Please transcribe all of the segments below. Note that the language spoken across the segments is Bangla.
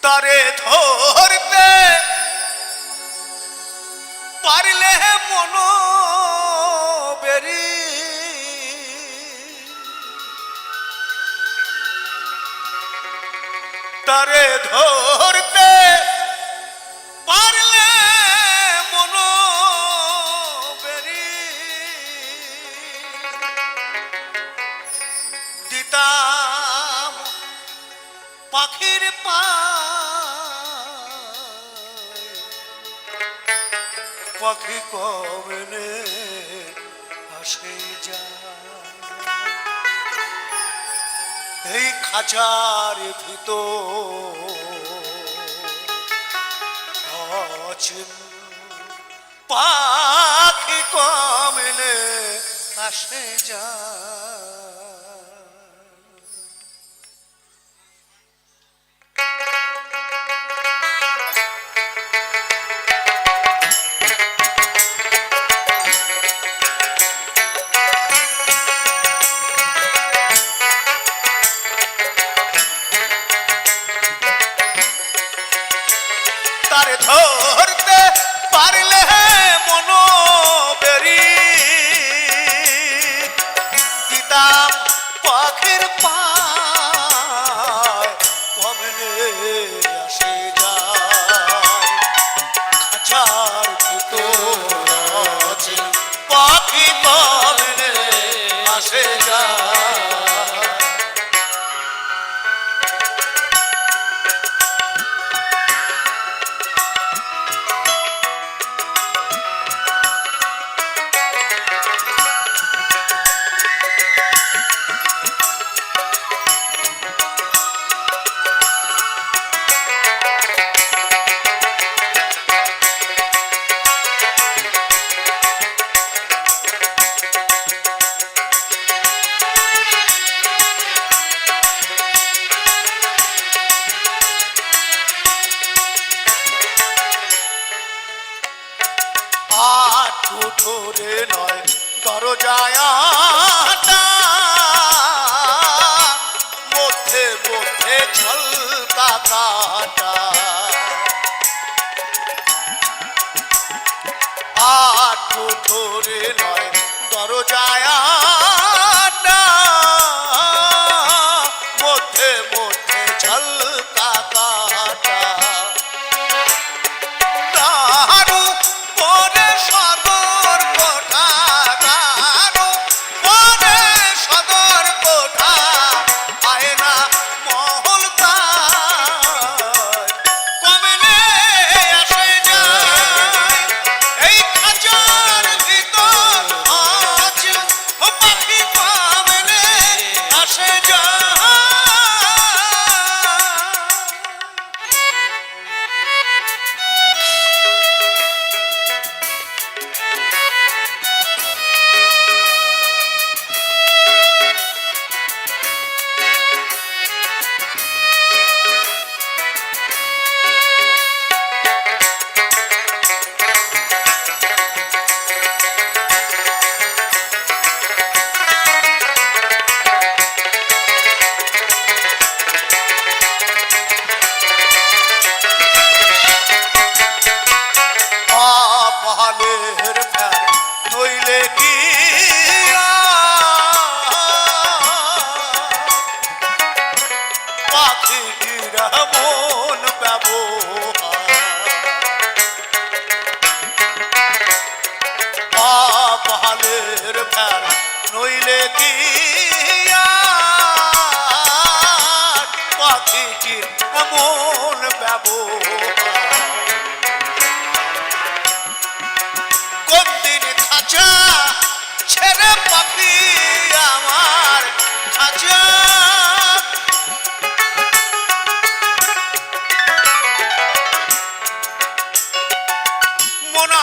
তারে ধরতে পারলে মন বেরি তারে ধরতে পারলে মন বেরি দিতাম পাখির পাখি কমনে আসে যায় এই খাঁচার ভিতর পাখি কমনে আসে যায়। তারে ধরতে পারলে মন বেরি দিতাম পাখির পায় কমনে আসে যায় খাঁচার ভিতর পাখি কমনে আসে যায়। ধরে নয় দরজায় মধ্যে মধ্যে ঝলকা কাটা আটু ধরে নয় দরজায় মধ্যে মধ্যে ঝলকা কাটা তাহারু পরে সদর কোঠা তাহারু পরে সদর কোঠা আয়না মহল তাই কমনে আসে যায় এই খাঁচার ভিতর আজ পাখি কমনে আসে যায়। পাহালের ফের নইলে কি পাখিরা মন ব্যবহার পাহালের ফের নইলে কি পাখিটির মন ব্যবহার খাঁচা ছেড়ে পাখি আমার খাঁচা মনা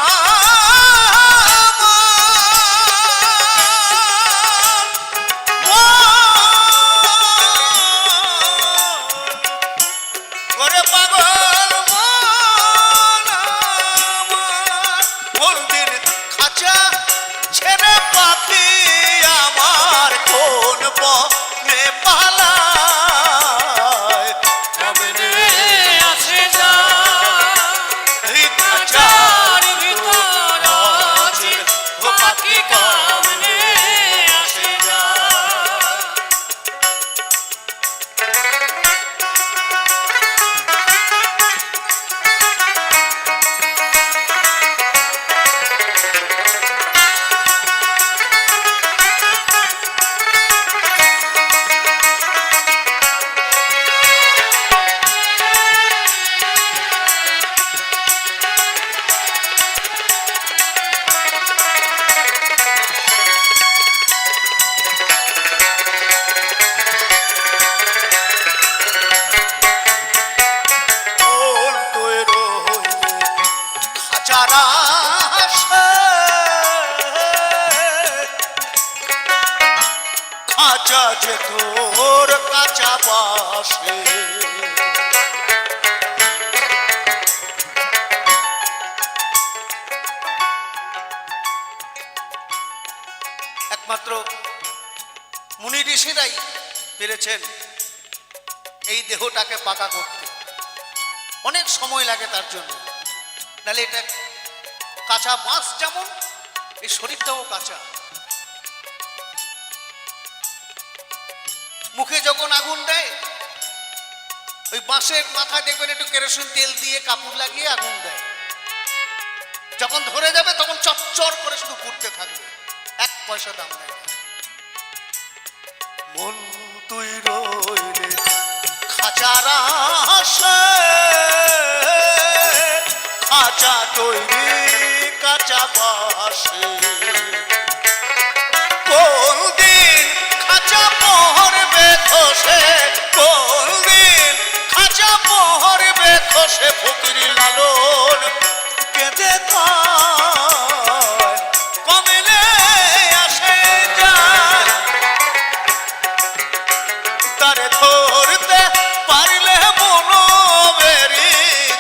পাগল কাঁচা যে তোর কাঁচা বাসে একমাত্র মুনি ঋষিরাই পেরেছেন এই দেহটাকে পাকা করতে। অনেক সময় লাগে তার জন্য, নাহলে এটা কাঁচা বাঁশ যেমন এই শরীরটাও কাঁচা। মুখে যখন আগুন দেয় ওই বাঁশের মাথায় দেখবেন একটু কেরোসিন তেল দিয়ে কাপড় লাগিয়ে আগুন দেয়, যখন ধরে যাবে তখন চচ্চর করে শুধু পুড়তে থাকবে, এক পয়সা দাম নেই। মন তুই রইলে খাঁচার আশে, খাঁচা তৈরি কাঁচা বাসে, কোন দিন খাঁচা পহরবে খসে, কোন দিন খাঁচা পহরবে খসে, ফকির লালন কেঁদে কয় কমেলে আসে যায়, তারে ধরতে পারলে মনোবেরি,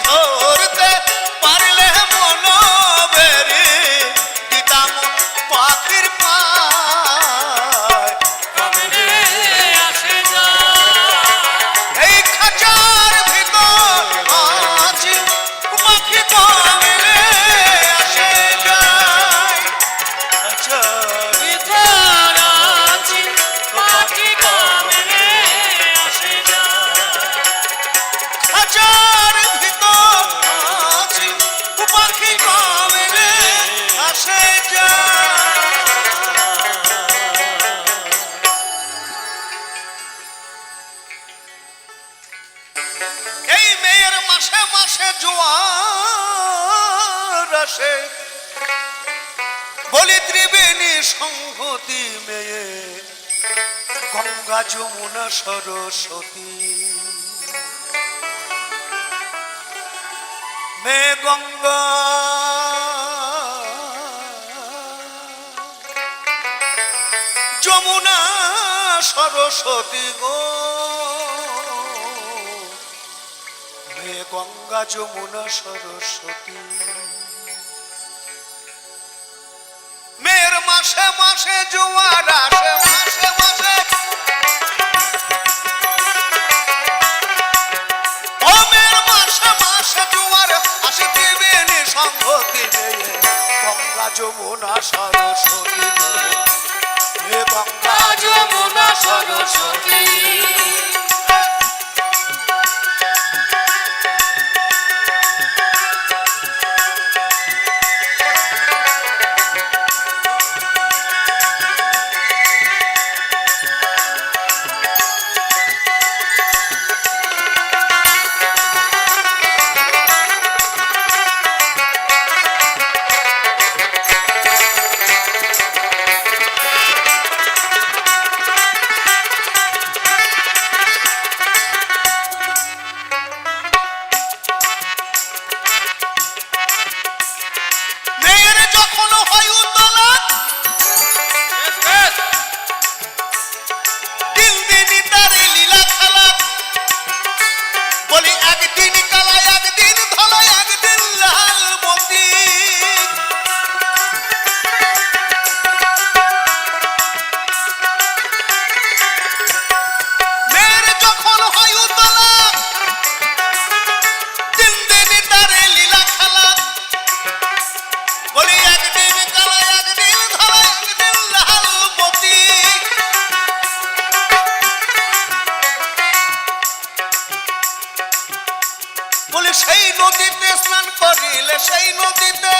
ধরতে পারলে মনোবেরি, দিতাম পাখির পায় কমেলে আসে যায়। এই খাঁচার ভিতর আছি পাখি কমেলে আসে যায়, খাঁচার ভিতর আছি পাখি কমেলে আসে যায়, খাঁচার ভিতর আছি পাখি কমেলে আসে যায়। এই মেয়ের মাসে মাসে জোয়ার আসে, বলি ত্রিবেণী সংহতি মেয়ে, গঙ্গা যমুনা সরস্বতী, মেয়ে গঙ্গা যমুনা সরস্বতী গো, মেয়ে গঙ্গা যমুনা সরস্বতী, মেয়ের মাসে মাসে জোয়ার আসে, মাসে মাসে ও মেয়ের মাসে মাসে জোয়ার আসে, ত্রিবেণী সংহতি মেয়ে গঙ্গা যমুনা সরস্বতী, হে গঙ্গা যমুনা সরস্বতী। সেই নদীতে স্নান করিলে, সেই নদীতে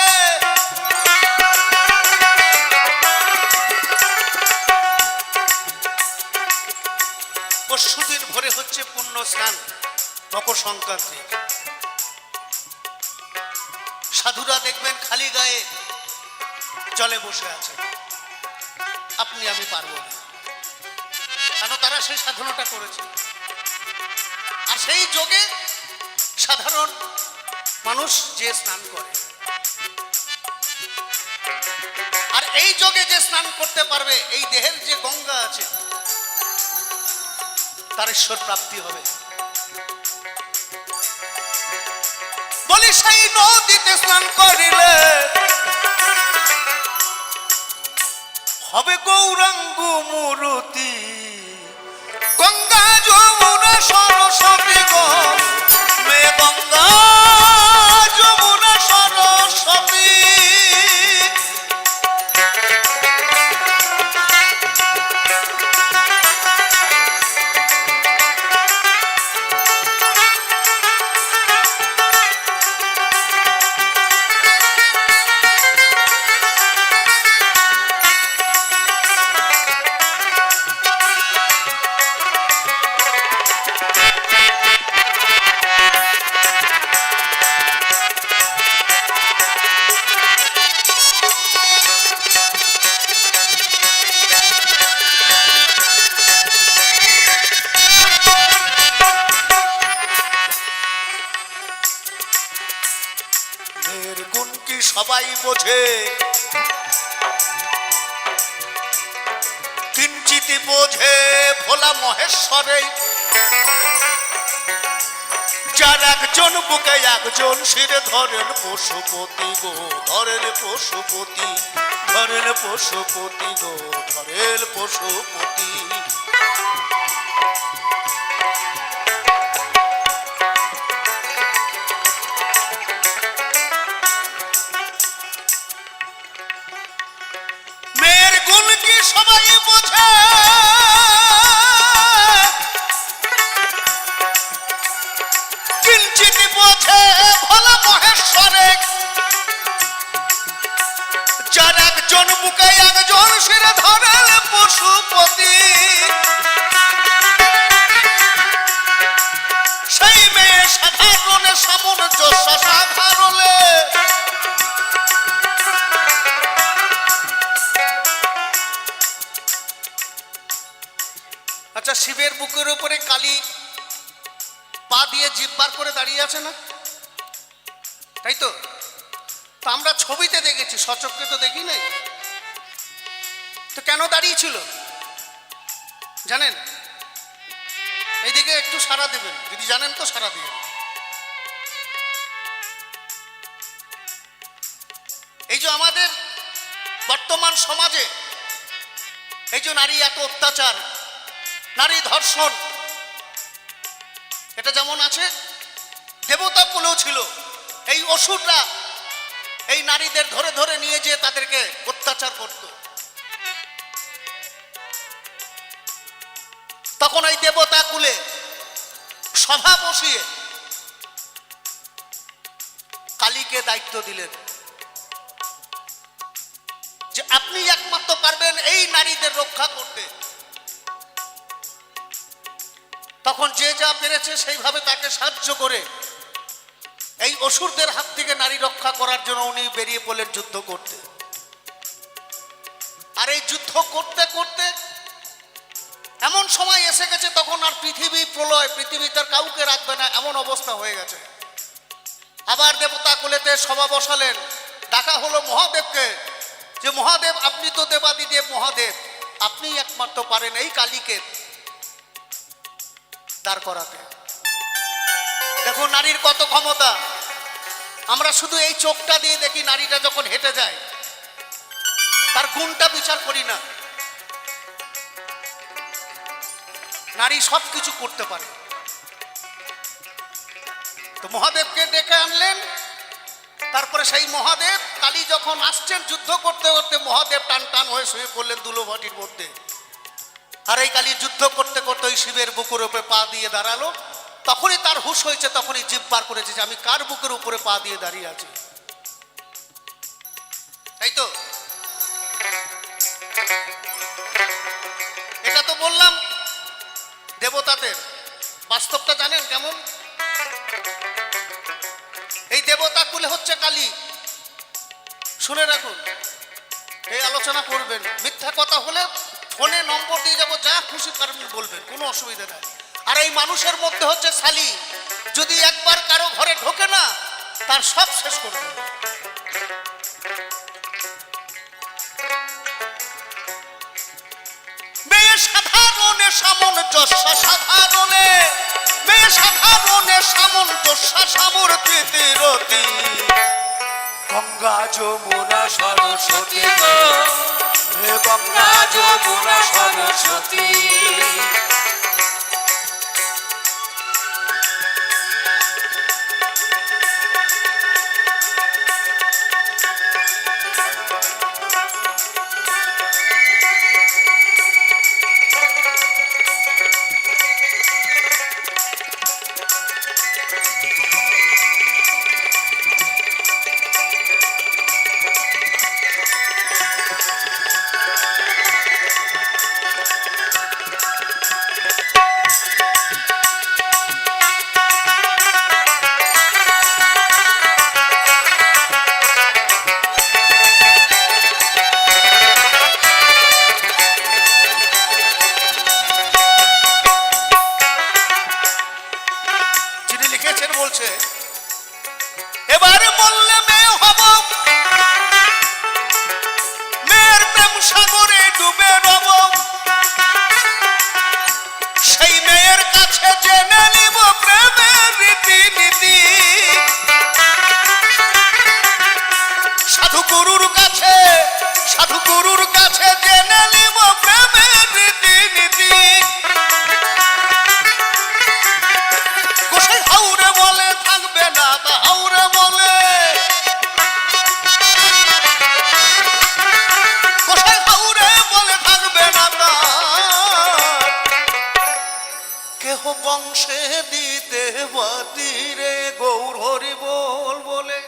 পরশুদিন ভোরে হচ্ছে পুণ্য স্নান, মকর সংক্রান্তি। সাধুরা দেখবেন খালি গায়ে জলে বসে আছে, আপনি আমি পারবো না, কেন তারা সেই সাধনাটা করেছে। আর সেই যোগে সাধারণ মানুষ যে স্নান করে, আর এই যোগে যে স্নান করতে পারবে, এই দেহের যে গঙ্গা আছে তার ঈশ্বর প্রাপ্তি হবে। বলি সেই নদীতে স্নান করিলে হবে গৌরাঙ্গ মূরতি, গঙ্গা যমুনা সরস্বতী গো মে গঙ্গা যমুনা সরস্বতী। গুণ কি সবাই বোঝে, কিঞ্চিত বোঝে ভোলা মহেশ্বরে, যার একজন বুকে একজন শিরে ধরেন পশুপতি গো, ধরেন পশুপতি, ধরেন পশুপতি গো, ধরেন পশুপতি। মেয়ের গুণ কি সবাই বোঝে, কিঞ্চিত বোঝে ভোলা মহেশ্বরে, যার একজন বুকে একজন শিরে ধরেন পশুপতি। সেই মেয়ে সাধারণে সামঞ্জস্য সাধারণে, আচ্ছা শিবের বুকের উপরে কালী পা দিয়ে জিভ বার করে দাঁড়িয়ে আছে না, তাই তো? তো আমরা ছবিতে দেখেছি, সচক্ষে তো দেখি নাই। তো কেন দাঁড়িয়েছিল জানেন? এইদিকে একটু সাড়া দেবেন, যদি জানেন তো সাড়া দিবেন। এই যে আমাদের বর্তমান সমাজে এই যে নারী এত অত্যাচার, নারী ধর্ষণ, এটা যেমন আছে দেবতা কুলেও ছিল। এই অসুররা এই নারীদের ধরে ধরে নিয়ে যেয়ে তাদেরকে অত্যাচার করত। তখন এই দেবতা কুলে সভা বসিয়ে কালীকে দায়িত্ব দিলেন যে আপনি একমাত্র পারবেন এই নারীদের রক্ষা করতে। তখন যে যা পেরেছে সেইভাবে তাকে সাহায্য করে এই অসুরদের হাত থেকে নারী রক্ষা করার জন্য উনি বেরিয়ে পড়লেন যুদ্ধ করতে। আর এই যুদ্ধ করতে করতে এমন সময় এসে গেছে তখন আর পৃথিবী প্রলয়, পৃথিবী তার কাউকে রাখবে না, এমন অবস্থা হয়ে গেছে। আবার দেবতা কুলেতে সভা বসালেন, ডাকা হলো মহাদেবকে যে মহাদেব আপনি তো দেবাদিদেব মহাদেব, আপনি একমাত্র পারেন এই কালীকে দাঁড় করাতে। দেখো নারীর কত ক্ষমতা। আমরা শুধু এই চোখটা দিয়ে দেখি, নারীটা যখন হেঁটে যায় তার গুণটা বিচার করি না। নারী সব কিছু করতে পারে। তো মহাদেবকে ডেকে আনলেন, তারপরে সেই মহাদেব কালী যখন আসছেন যুদ্ধ করতে করতে মহাদেব টান টান হয়ে শুয়ে পড়লেন দুলোভাটির মধ্যে। আর এই কালী যুদ্ধ করতে করতে ওই শিবের বুকের উপরে পা দিয়ে দাঁড়ালো। তখনই তার হুঁশ হয়েছে, তখনই জিভ বার করেছে যে আমি কার বুকের উপরে পা দিয়ে দাঁড়িয়ে আছি, তাই তো? এটা তো বললাম দেবতাদের, বাস্তবটা জানেন কেমন? এই দেবতা কুলে হচ্ছে কালী। শুনে রাখুন, এই আলোচনা করবেন, মিথ্যা কথা হলে ফোনে নম্বর দিয়ে যাবো, যা খুশি পারবেন বলবেন, কোনো অসুবিধা নাই। আর এই মানুষের মধ্যে হচ্ছে শালী, যদি একবার কারো ঘরে ঢোকে না তার সব শেষ করে দেবে। মেয়ে সাধারণ সামঞ্জস্য সাধারণে মেয়ে সাধারণে সামঞ্জস্য সামর্থ্যে রতি গঙ্গা যমুনা সরস্বতী গো, হে গঙ্গা যমুনা সরস্বতী। বলছে এবারে বললে মেয়ে হব মেয়ের প্রেম সাগরে ডুবে রব সেই মেয়ের কাছে জেনে নিব প্রেমের রীতিনীতি সাধু গুরুর কাছে জেনে নিব প্রেমের রীতিনীতি গোসাই হাউরে বলে থাকবে না তা হাউরে বলে গোসাই হাউরে বলে থাকবে না তা কেহ বংশে দিতে বাতিরে গৌর হরি বল বলে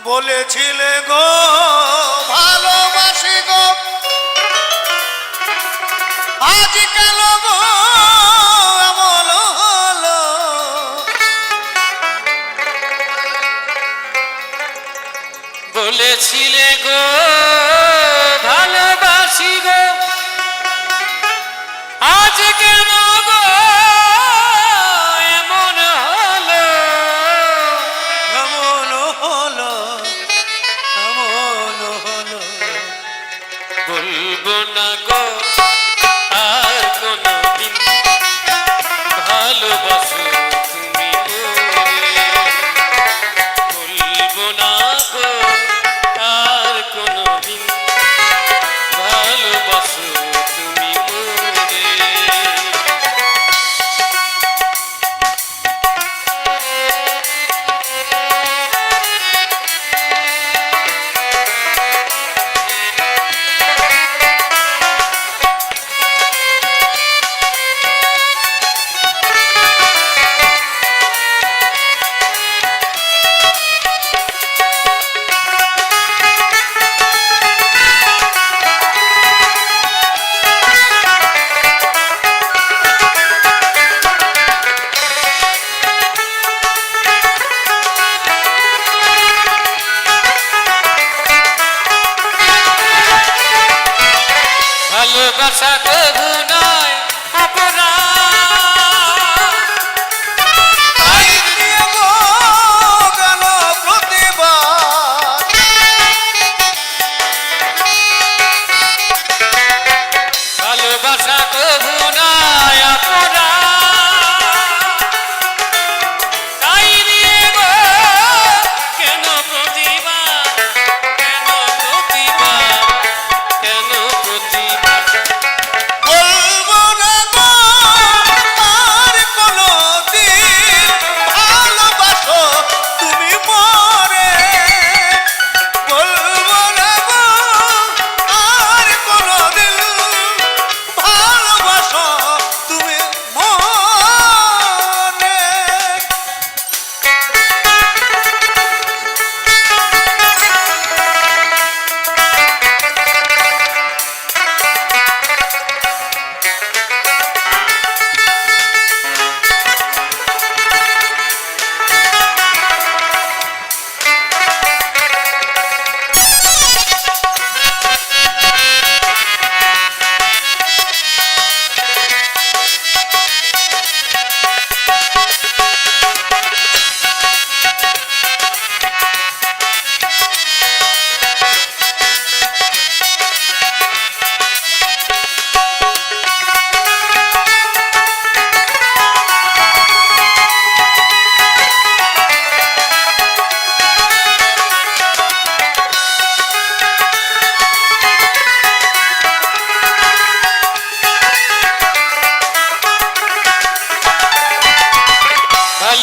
বলেছিলে গো ভালোবাসি গো আজ কেন গো এমন হলো বলেছিলে গো ভালোবাসি গো আজ কেন গো এমন হলো এমন হলো এমন হলো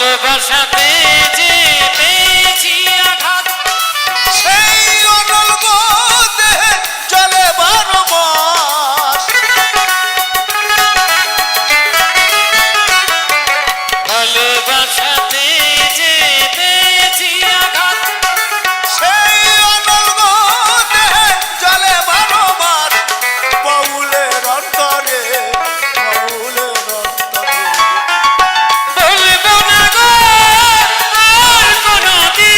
ভালোবাসাতে যে পেয়েছি আঘাত, সেই অনল দেহে চলে 12 মাস। ভালোবাসাতে যে পেয়েছি আঘাত, সেই অনল দেহে চলে 12 মাস। বাউলের অন্তরে, বাউলের অন্তরে বলবো না গো আর কোনদিন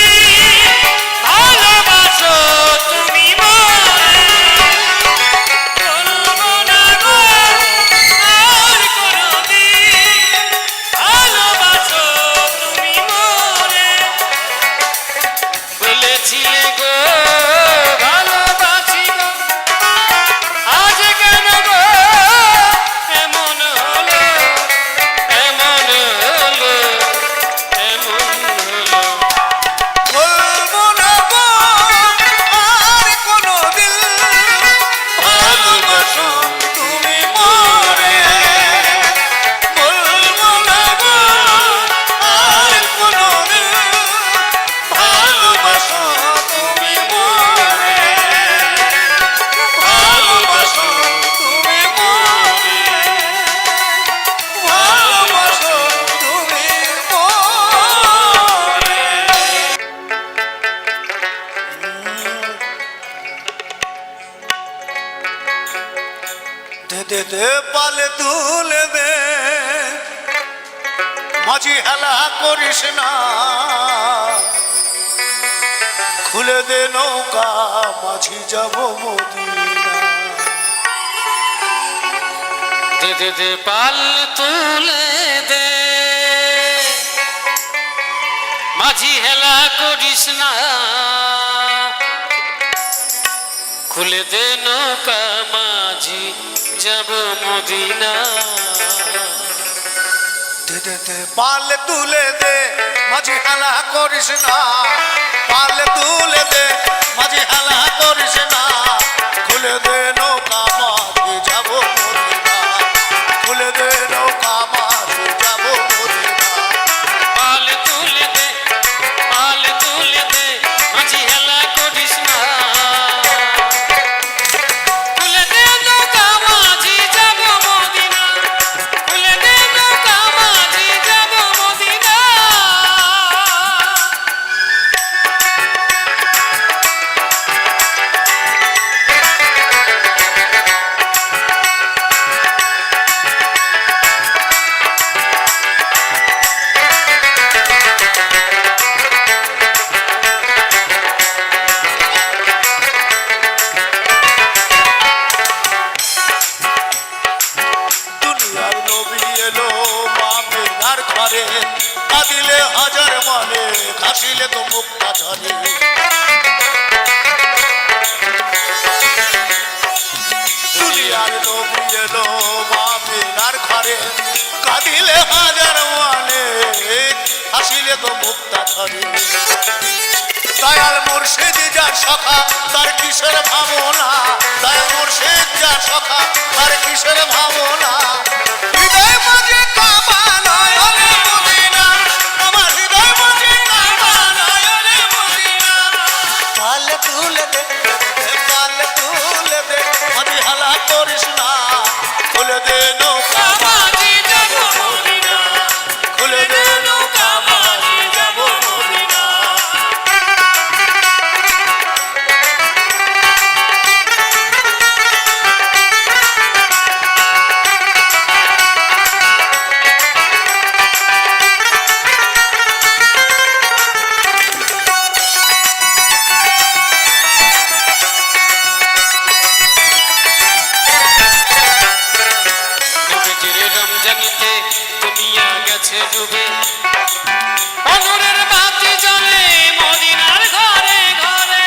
ভালোবাসো তুমি মোরে, বলবো না গো আর কোনদিন ভালোবাসো তুমি মোরে, বলেছিলে গো ভালোবাসি গো, আজ কেন গো এমন হলো, এমন হলো, এমন হলো। বলবো না গো আর কোনদিন ভালোবাসো তুমি মোরে। বলবো না গো আর কোনদিন ভালোবাসো তুমি মোরে। ভালোবাসো তুমি মোরে। ভালোবাসো তুমি মোরে। দে দে দে পালে তুলে দে, মাঝি হেলা করিস না। খুলে দে নৌকা, মাঝি যাব মদিনা। দে দে দে পাল তুলে দে, মাঝি হেলা করিস না, খুলে দে নৌকা মাঝি যাব মদিনা। দে দে দে পালে তুলে দে, মাঝি হেলা করিস না। পালে তুলে দে, মাঝি হেলা করিস না। খুলে দে নৌকা, মাঝি যাব মদিনা। খুলে দে নৌকা, মাঝি যাব মদিনা। পাল তুলে দে, পাল তুলে দে, মাঝি হেলা করিস না, খুলে দে নৌকা মাঝি যাব মদিনা, খুলে দে নৌকা মাঝি যাব মদিনা। দুনিয়ার নবী এলো মামিনার ঘরে। কাঁদিলে হাজার মানে, হাসিলে তো মুক্তা ঝরে। দুনিয়ার নবী এলো মামিনার ঘরে। কাঁদিলে হাজার মানে, হাসিলে তো মুক্তা ঝরে। দয়াল মুর্শিদ যার সখা, তার কিসের ভাবনা। দয়াল মুর্শিদ যার সখা, তার কিসের ভাবনা। হৃদয় মাঝে কাবা নয়নে মদিনা, আমার হৃদয় মাঝে কাবা নয়নে মদিনা। পালে তুলে দে, পালে তুলে দে, মাঝি হেলা করিস না। খুলে দে নৌকা, মাঝি যাব মদিনা, খুলে দে নৌকা, মাঝি যাব মদিনা। নবীজির রমজানিতে দুনিয়া গেছে ডুবে, অনরের বাতি জ্বলে মদিনার ঘরে ঘরে।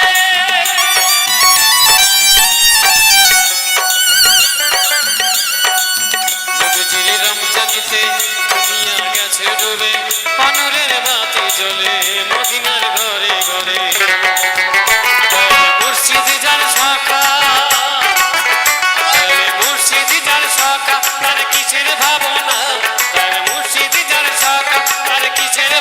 নবীজির রমজানিতে দুনিয়া গেছে ডুবে, অনরের বাতি জ্বলে মদিনার ঘরে ঘরে। মুর্শিদ যার সখা, মুর্শিদ যার সখা, তার কিসের ভাবনা। তার মুর্শিদ যার সখা, তার কিসের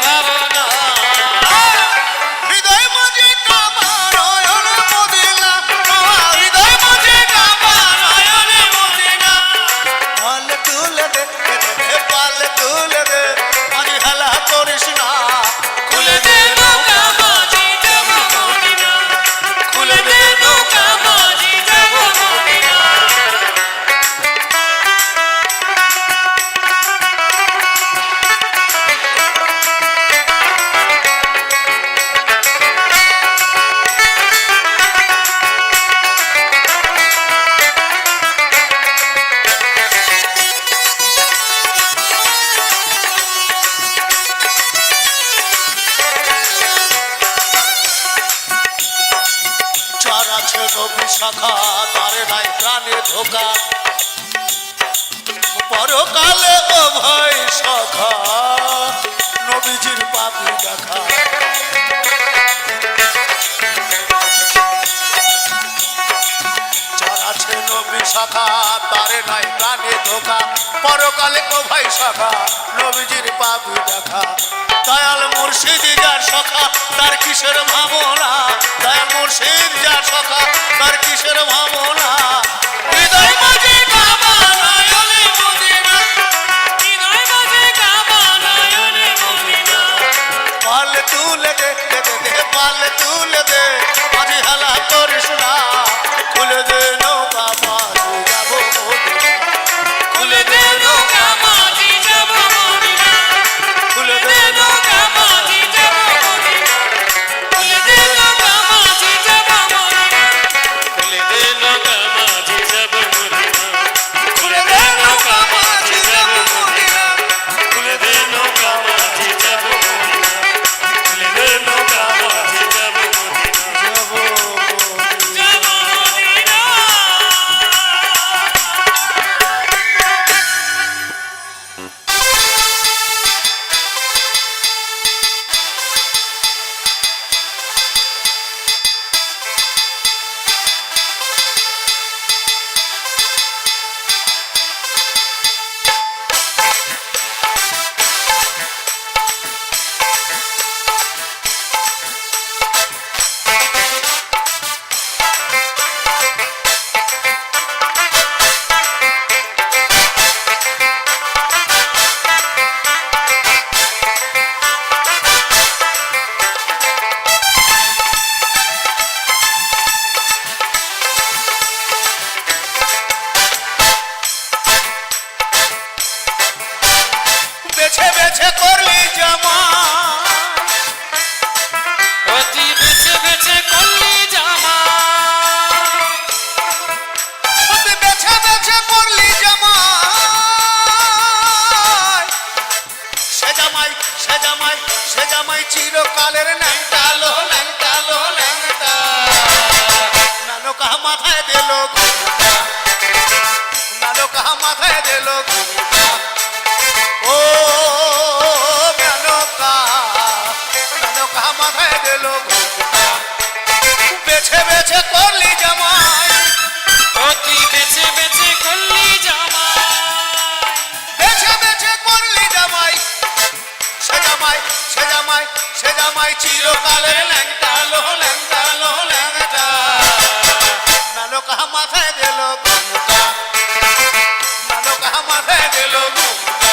সখা তার নাই প্রাণে ধোকা পরকালে ও ভাই সখা নবীজির পাপি দেখা যার আছে নবী সখা তার নাই প্রাণে ধোকা পরকালে ও ভাই সখা নবীজির পাপি দেখা দয়াল মুর্শিদ যার সখা তার কিসের ভাবনা দয়াল মুর্শিদ যার সখা তার কিসের ভাবনা হৃদয় মাঝে কাবা নয়নে মদিনা হৃদয় মাঝে কাবা নয়নে মদিনা পাল তুলে দে দে দে দে পাল তুলে দে মাঝে হেলা করিস না খুলে দে নৌকা মাঝে যাবো খুলে দে নৌকা মাঝি যাব মদিনা খুলে খুলে দে দে নৌকা মাঝি যাব মদিনা খুলে দে নৌকা মাঝি যাব মদিনা খুলে দে নৌকা মাঝি যাব মদিনা খুলে দে নৌকা মাঝি যাব মদিনা খুলে দে নৌকা মাঝি যাব মদিনা খুলে দে নৌকা মাঝি যাব মদিনা যাবো যাব মদিনা বেছে বেছে করলি জামা অতি বেছে বেছে করলি জামা তুই বেছে বেছে করলি জামা সে জামাই সে জামাই সে জামাই চিরকালের ন্যাংটালো ন্যাংটালো ন্যাংটা নানো কাহা মাথায় দিল ঘুমটা নানো কাহা মাথায় দিল ঘুমটা ও মেনকা নানো কাহা মাথায় দিল ঘুমটা বেছে বেছে করলি জামাই অতি বেছে বেছে করলি জামা বেছে বেছে করলি জামাই সে জামাই সে জামাই সে জামাই চিরকালের ল্যাংটালো ল্যাংটালো ল্যাংটা নালো কাহা মাথায় দিল ঘুমটা নালো কাহা মাথায় দিল ঘুমটা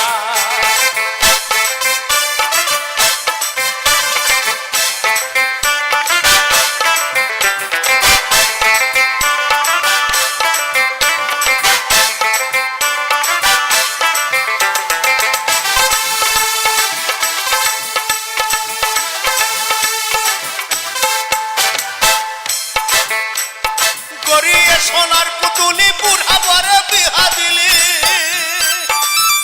গড়িয়ে সোনার পুতুলি বুড়া বরে বিহা দিলি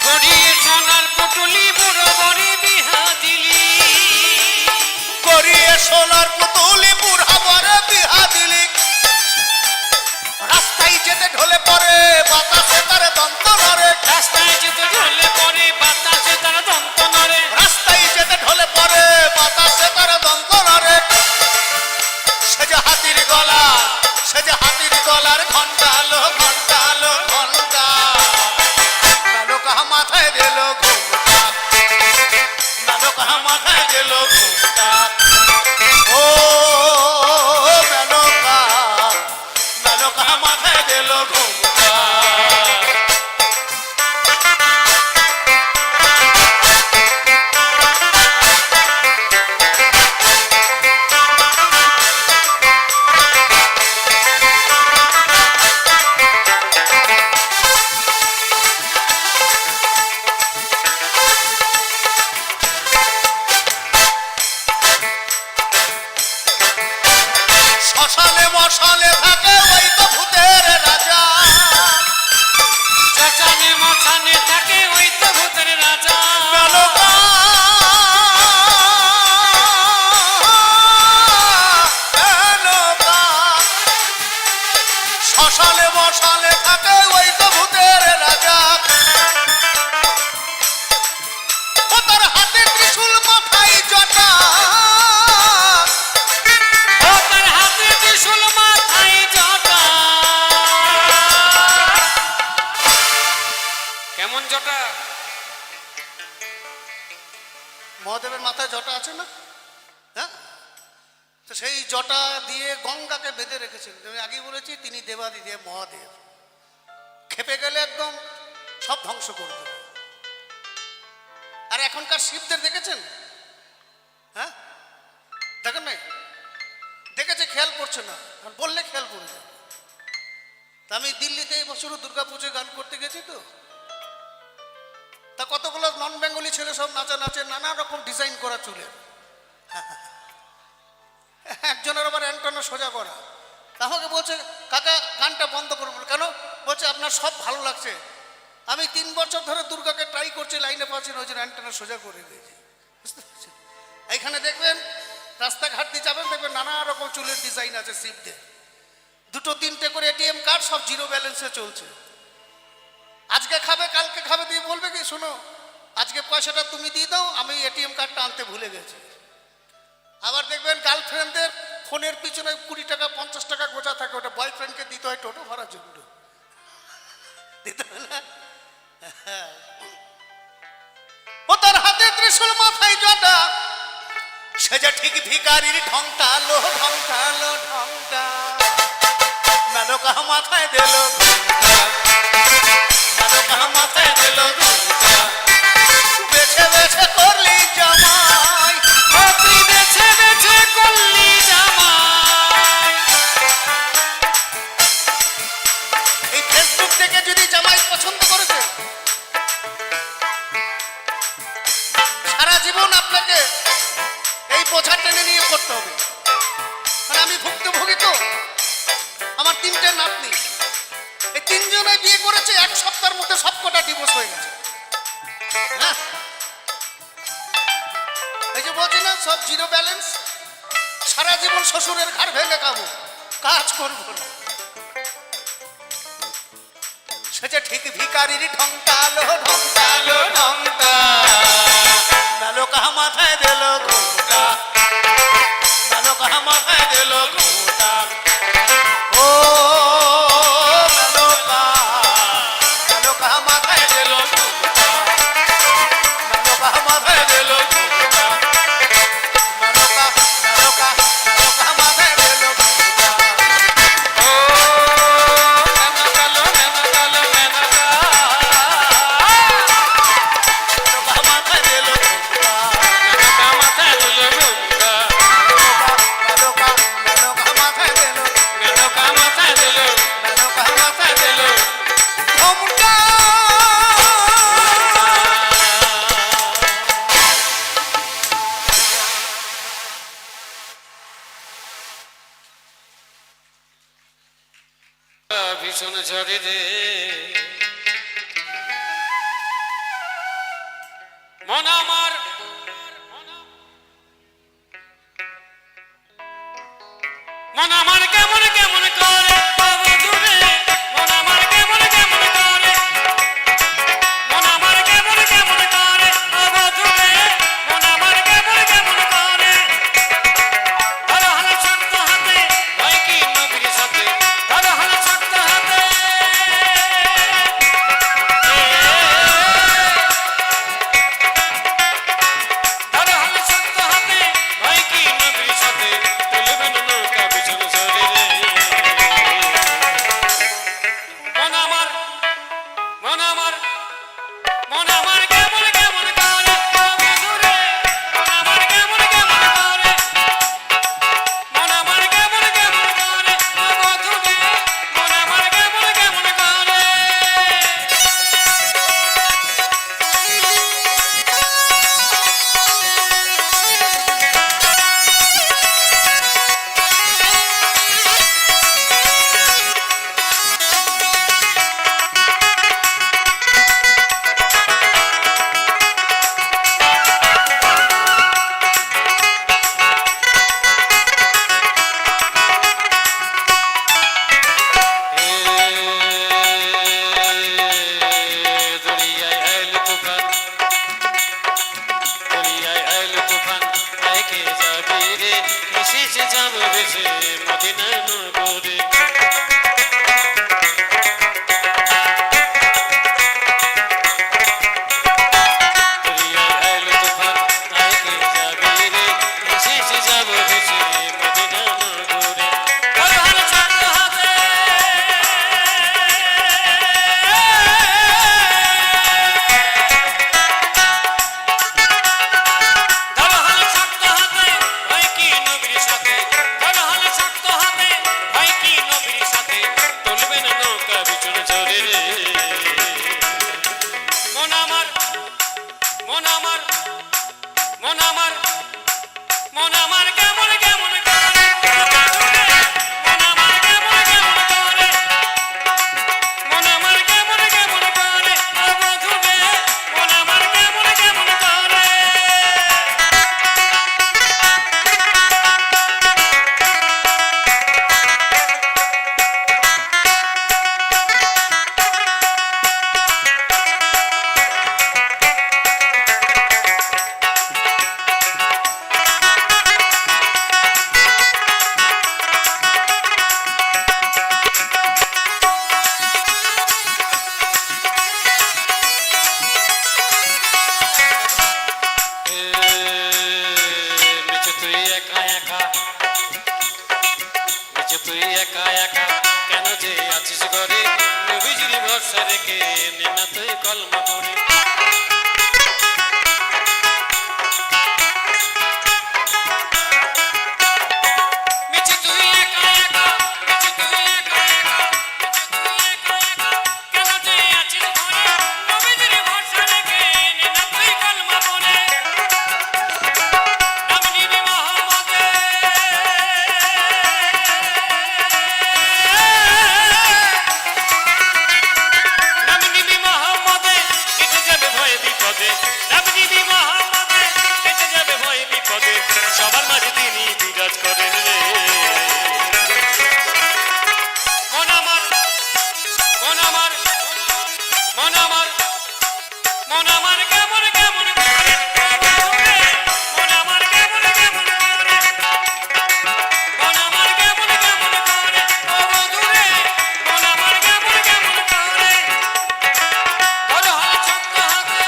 গড়িয়ে সোনার পুটুলি বুড়ো বড়ি বিহা দিলি গড়িয়ে সোনার পুতুলি বুড়া বরে বিহা দিলি রাস্তায় যেতে ঢলে পড়ে বাতাসে তার দন্ত নড়ে রাস্তায় যেতে ঢলে পড়ে বাতাসে তার দন্ত নড়ে রাস্তায় যেতে ঢলে পড়ে বাতাসে তার দন্ত নড়ে সে যে হাতির গলা সে যে হাতির গলার ঘন্টা আলো ঘন্টা আলো ঘন্টা নালো কাহা মাথায় দিল ঘুমটা নালো কাহা মাথায় দিল ঘুমটা ও মেনকা নালো কাহা মাথায় দিল ঘুমটা শ্মশানে মশালে থাকে ওই তো ভূতের রাজা মহাদেবের মাথায় জটা আছে না? হ্যাঁ, তো সেই জটা দিয়ে গঙ্গাকে বেঁধে রেখেছেন। আমি আগেই বলেছি তিনি দেবাদিদেব মহাদেব, খেপে গেলে একদম সব ধ্বংস করে দেবে। আর এখনকার শিবদের দেখেছেন? হ্যাঁ, দেখেন নাই? দেখেছে, খেয়াল করছে না, আর বললে খেয়াল করে যাবে। তা আমি দিল্লিতে এই বছরও দুর্গাপুজোয় গান করতে গেছি, তো তা কতগুলো নন বেঙ্গলি ছেলে সব নাচে, নানা রকম ডিজাইন করা চুলের। একজনের আবার অ্যান্টানা সোজা করা। আমাকে বলছে, কাকা গানটা বন্ধ করবো কেন? বলছে আপনার সব ভালো লাগছে। আমি 3 বছর ধরে দুর্গাকে ট্রাই করছি, লাইনে পাচ্ছি না, ওই জন্য অ্যান্টানা সোজা করে দিয়েছি। বুঝতে পারছেন? এইখানে দেখবেন, রাস্তাঘাট দিয়ে যাবেন, দেখবেন নানা রকম চুলের ডিজাইন আছে শিবদের। 2-3টে করে এটিএম কার্ড, সব জিরো ব্যালেন্সে চলছে। আজকে খাবে, কালকে খাবে, দিয়ে বলবে কি, শোনো আজকে পয়সাটা তুমি দিয়ে দাও, আমি এটিএম কার্ডটা আনতে ভুলে গেছি। আবার দেখবেন গার্লফ্রেন্ডদের ফোনের পিছনে 20 টাকা 50 টাকা গোছা থাকে, ওটা বয়ফ্রেন্ডকে দিতে হয় টোটো ভাড়ার জন্য, দিতে হয় না? ও তার হাতে ত্রিশূল, মাথায় জটা, সে যে ঠিক ভিখারির ঢংটালো ঢংটালো ঢংটা। মেনকা মাথায় দিল ঘুমটা, মেনকা মাথায় দিল ঘুমটা। বেছে বেছে করলি জামাই, ও তুই বেছে বেছে করলি জামাই। এই ফেসবুক থেকে যদি জামাই পছন্দ করেছে, সারা জীবন আপনাকে এই বোঝা টেনে নিয়ে করতে হবে। মানে আমি ভুক্তভোগী, তো আমার 3টে নাতনি, এই 3 জনে বিয়ে করেছে, 1 সপ্তাহের মধ্যে সবকটা ডিভোর্স হয়ে গেছে। হ্যাঁ, এই যে বলছি না, সব জিরো ব্যালেন্স। সারা জীবন শ্বশুরের ঘাড় ভেঙে খাবো, কাজ করবো না। সে যে ঠিক ভিখারির ঢংটালো ঢংটালো ঢংটা। মেনকা মাথায় দিল ঘুমটা, মেনকা মাথায় দিল ঘুমটা। ও মেনকা, মেনকা মাথায় দিল ঘুমটা, মেনকা মাথায় দিল ঘুমটা। মেনকা, মেনকা, মেনকা মাথায় দিল ঘুমটা। ও মেনকালো মেনকালো মেনকা, মেনকা মাথায় দিল ঘুমটা। মেনকা মাথায় দিল ঘুমটা, মেনকা, মেনকা মাথায় দিল, মেনকা মাথায় দিল মেনকা মাথায় দিল ঘুমটা। ভীষণ ঝরে রে মন আমার, মন আমার কেমন কেমন করে বাবু দূরে, মন আমার কেমন কেমন করে, মন আমার কেমন কেমন করে বাবু দূরে, মন আমার কেমন কেমন করে। ধরো হাল শক্ত হাতে, ভয় কি নবীর সাথে, ধরো হাল শক্ত হাতে। ধরো হাল শক্ত হাতে, ভয় কি নবীর সাথে, তুলবেন নৌকা ভীষণ ঝরে রে। মন আমার, মন আমার, মন আমার কেমন কেমন করে বাবু দূরে, মন আমার কেমন কেমন করে, মন আমার কেমন কেমন করে বাবু দূরে, মন আমার কেমন কেমন করে। দরিয়ায় আইল তুফান, দরিয়ায় আইল তুফান, আইকে যাবি রে, এসেছে যাবো দেশে মদিনা নগরে। দরিয়ায় আইল তুফান, আইকে মন আমার মন আমার মন আমার কেমন কেমন করে মন আমার কেমন কেমন করে মন আমার কেমন কেমন করে ও বন্ধু রে মন আমার কেমন কেমন করে মিছে তুই একা একা মিছে তুই একা একা কেন যে আছিস ঘরে নবীজির ভরসা রেখে নে না তুই কলমা করে মিছে তুই একা একা মিছে তুই একা একা মিছে তুই একা একা কেন যে আছিস ঘরে নবীজির ভরসা রেখে নে না তুই কলমা করে নাম নিবি মোহাম্মদের নাম নিবি মোহাম্মদের কেটে যাবে ভয়ে বিপদে নাম নিবি মোহাম্মদের কেটে যাবে ভয়ে বিপদে সবার মাঝে তিনি বিরাজ করেন রে মন আমার মন আমার মন আমার মন আমার কেমন কেমন করে মন আমার কেমন কেমন করে মন আমার কেমন কেমন করে ও বন্ধু রে মন আমার কেমন কেমন করে ধরো হাত ছক্ক হাতে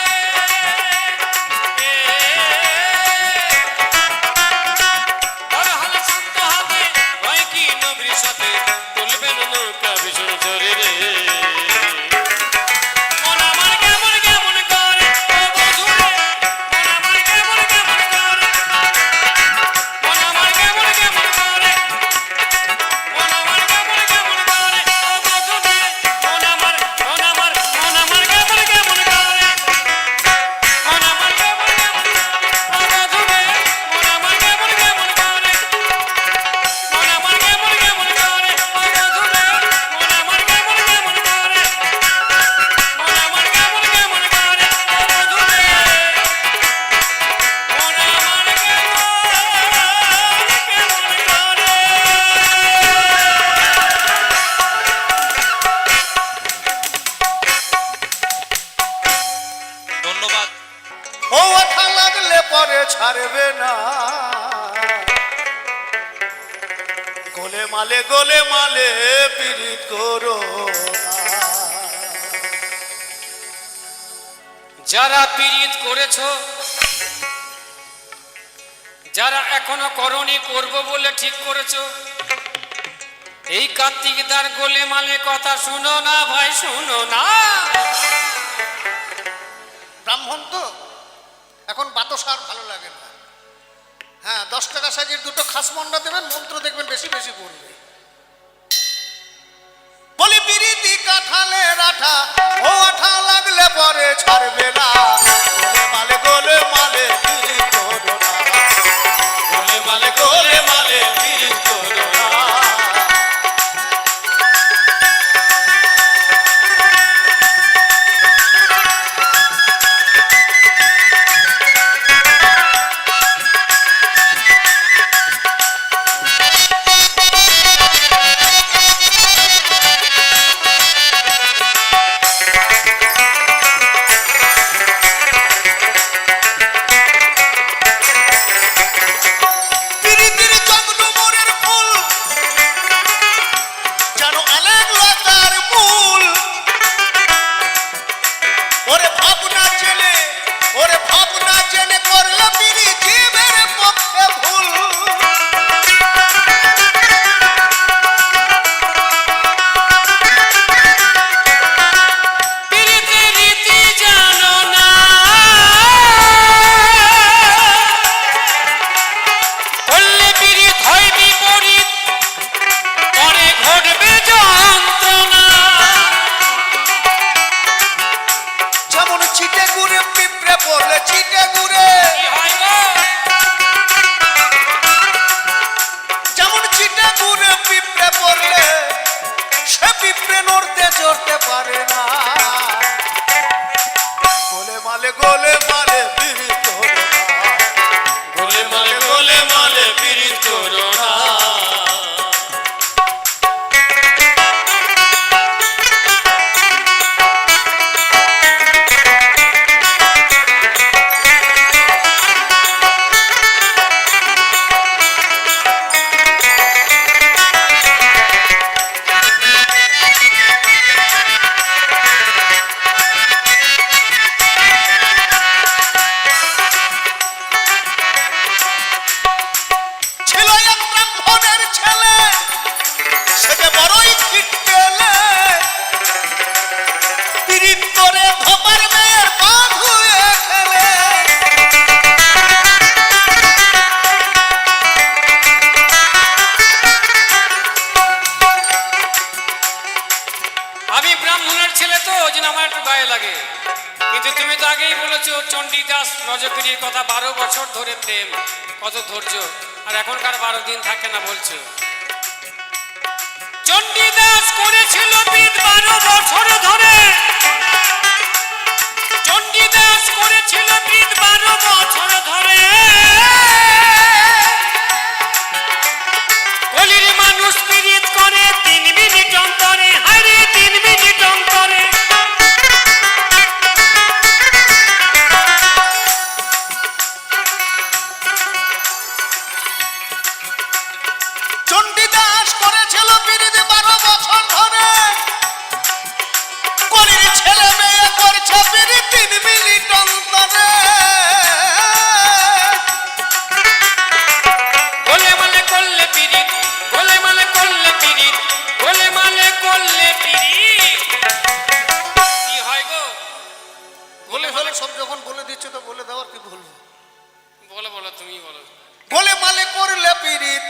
ধরো হাত ছক্ক হাতে ভয় কি নবীর সাথে তুলবেন নৌকা ভীষণ জোরে রে মন আমার কেমন কেমন করে ও বন্ধু রে মন আমার কেমন কেমন করে মন আমার কেমন কেমন করে মন আমার কেমন কেমন করে ও বন্ধু রে মন আমার কেমন কেমন করে মন আমার কেমন কেমন ও বন্ধু রে মন আমার কেমন কেমন করে মন আমার কেমন কেমন করে ও বন্ধু রে মন আমার কেমন কেমন করে মন আমার কেমন কেমন করে ও বন্ধু রে মন আমার ধন্যবাদ ও আঠা লাগলে পরে ছাড়বে না গোলে মালে পীড়িত করো না। যারা পীড়িত করেছো যারা এখনো করনি করব বলে ঠিক করেছো এই কার্তিক দার গোলে মালে কথা শুনো না ভাই শুনো না ব্রাহ্মণ তো এখন বাতসার ভালো লাগে না। হ্যাঁ 10 টাকা সাইজের দুটো খাস মন্ডা দেবেন, মন্ত্র দেখবেন বেশি বেশি পড়বে। বলি পিরিতি কাঁঠালের আঠা, ও আঠা লাগলে পরে ছাড়বে না। গোলে মালে পিরিত করো না, গোলে মালে পিরিত করো না। ছিটে ঘুরে, কি হয় গো? যেমন ছিটে ঘুরে পিঁপড়ে পড়লে সে পিঁপড়ে নড়তে চড়তে পারে না। গোলে মালে পিরিত করো না, গোলে মালে পিরিত করো না। ছিল এক ব্রাহ্মণের ছেলে, সে যে বড়ই খিটকেলে, পিরিত করে ধোপার মেয়ের পা ধুয়ে খেলে। আমি ব্রাহ্মণের ছেলে তো ওই জন্য আমার একটু গায়ে লাগে। কিন্তু তুমি তো আগেই বলেছো চণ্ডীদাস রজকিনীর কথা, 12 বছর ধরে প্রেম, কত ধৈর্য, আর এখনকার 12 দিন থাকে না বলছো। চণ্ডীদাস করেছিল বিদ 12 বছর ধরে, চণ্ডীদাস করেছিল বিদ 12 বছর ধরে। কলির মানুষ পীড়িত করে 3 মিনিট অন্তরে, হায়রে 3 মিনিট অন্তরে। চণ্ডীদাস করেছিল পিরিত 12 বছর ধরে, কলির ছেলে মেয়ে করছে পিরিত 3 মিনিট অন্তরে। গোলে মালে করলে পীড়িত, গোলে মালে করলে পীড়িত, গোলে মালে করলে পীড়িত। কি হয় গো? বলে ফেলে সব যখন বলে দিচ্ছে তো বলে দেওয়ার কি বলবো। বলো বলো, তুমি বলো। গোলে মালে করলে পিরিত,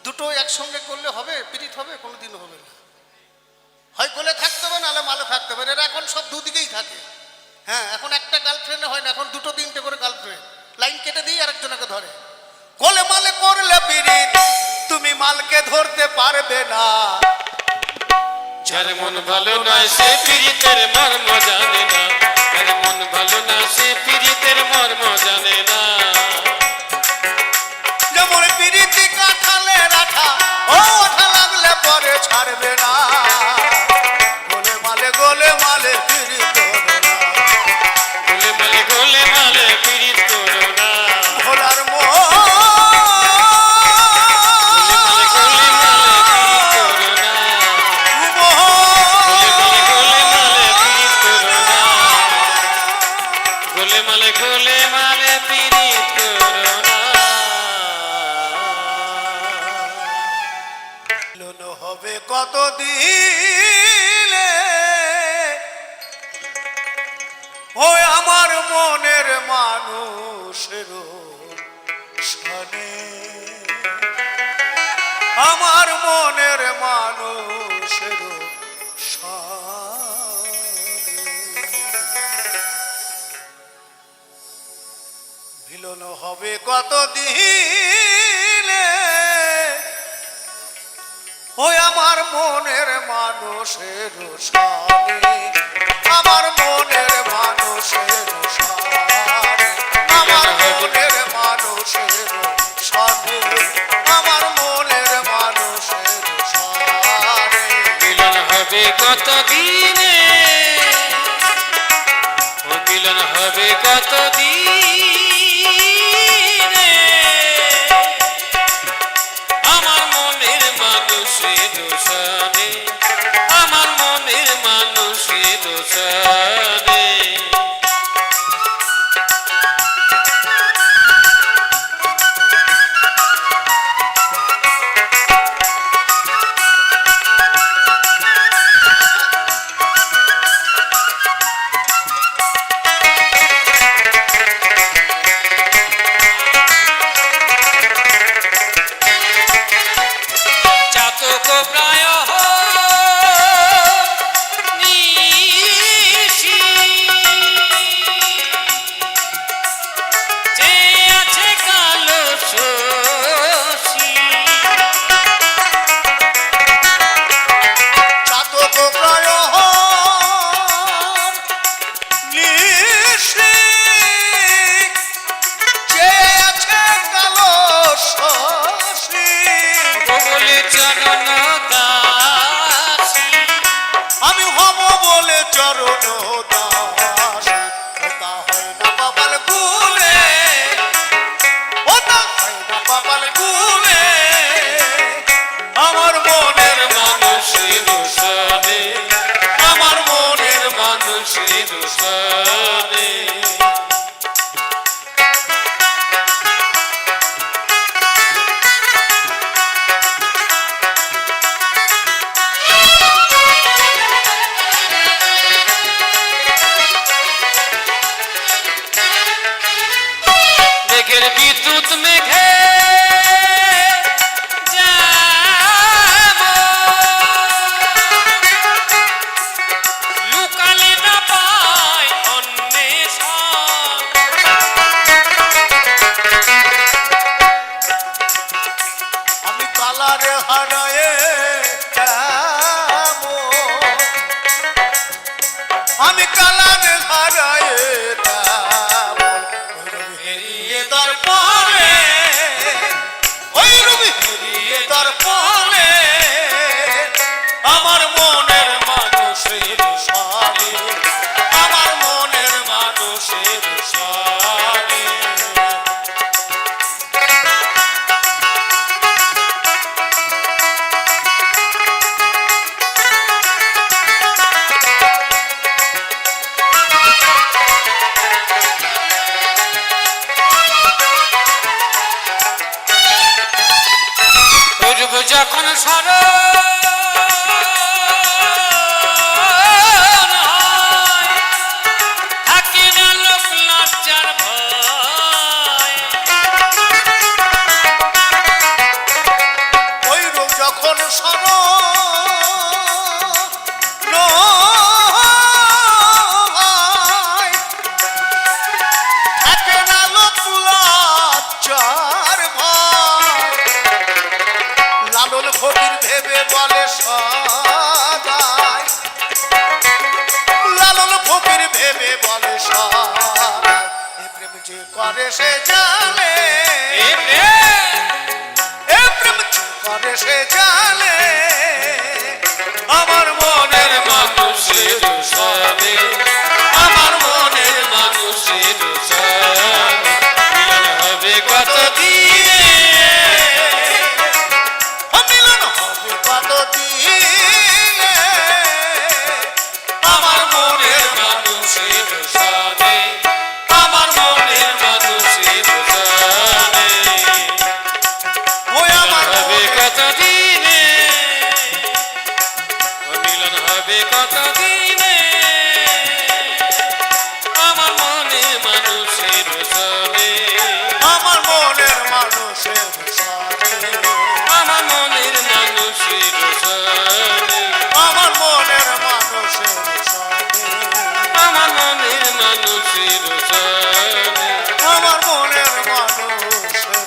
দুটো একসঙ্গে করলে হবে পিরিত হবে? কোনোদিন হবে না। হয় গোলে থাকতে হবে নাহলে মালে থাকতে হবে। এরা এখন সব দুদিকেই থাকে। হ্যাঁ, এখন একটা গার্লফ্রেন্ডে হয় না, এখন 2-3টে করে গার্লফ্রেন্ড, লাইন কেটে দিয়ে আরেকজনকে ধরে। গোলে মালে করলে পিরিত, তুমি মালকে ধরতে পারবে না। যার মন ভালো নয় সে পীড়িতের মর্ম জানে না, যার মন ভালো না সে পীড়িতের মর্ম জানে না। যেমন পিরিতি কাঠালে রাঠা, ও ওঠা লাগলে পরে ছাড়বে না। গোলে মালে পিরিত করো না, গোলে মালে পীড়িত করো না। ভোলার মোহ গোলে মালে পীড়িত করো না। গোলে মালে পীড়িত করো না। মিলন হবে কত দিলে, ওই আমার মনের মানুষের সনে, আমার মনের মানুষের সনে। মিলন হবে কত দিলে, ওই আমার মনের মানুষের সামনে, আমার মনের মানুষের সামনে, আমার মনের মানুষের সামনে, আমার মনের মানুষের সামনে। মিলন হবে কত দিনে, ও মিলন হবে কত দিনে, আমার মনের মানুষের দোষানে, আমার মনের মানুষের দোষানে। দাস ওটা হয় না কপাল গুলে ওটা হয় না কপাল গুলে আমার মনের মানুষের সাথে আমার মনের মানুষের সাথে মেঘের বিদ্যুৎ মেঘে যাব লুকালে না পায় অন্বেষণ আমি কালারে হারায়ে যাবো আমি কালারে হারায়ে যাবো হেরিয়ে দর্পণে ওই রবি হেরিয়ে দর্পণে আমার মনের মানুষের সাথে আমার মনের মানুষের সাথে পূর্ব যখন স্মরণ হয় থাকে না লোক লজ্জার ভয় ওই রোগ যখন থাকে না লোক লজ্জার ভয় লালন ফকির ভেবে বলে সদাই লালন ফকির ভেবে বলে সদাই এ প্রেম যে করে সে জানে এ প্রেম এ প্রেম যে করে সে জানে আমার মনের মানুষের সাথে আমার মনের মানুষের সাথে মিলন হবে কত দিনে মিলন হবে কত দিনে আমার মনের মানুষের সাথে আমার মনের মানুষের সাথে ওই আমার হবে কত দিনে মিলন হবে কত দিনে আমার মনে মানুষের সাথে আমার মনের মানুষের সাথে আমার মনের মানুষের সাথে আমার মনের মানুষের সাথে আমার মনের মানুষের সাথে আমার মনের মানুষের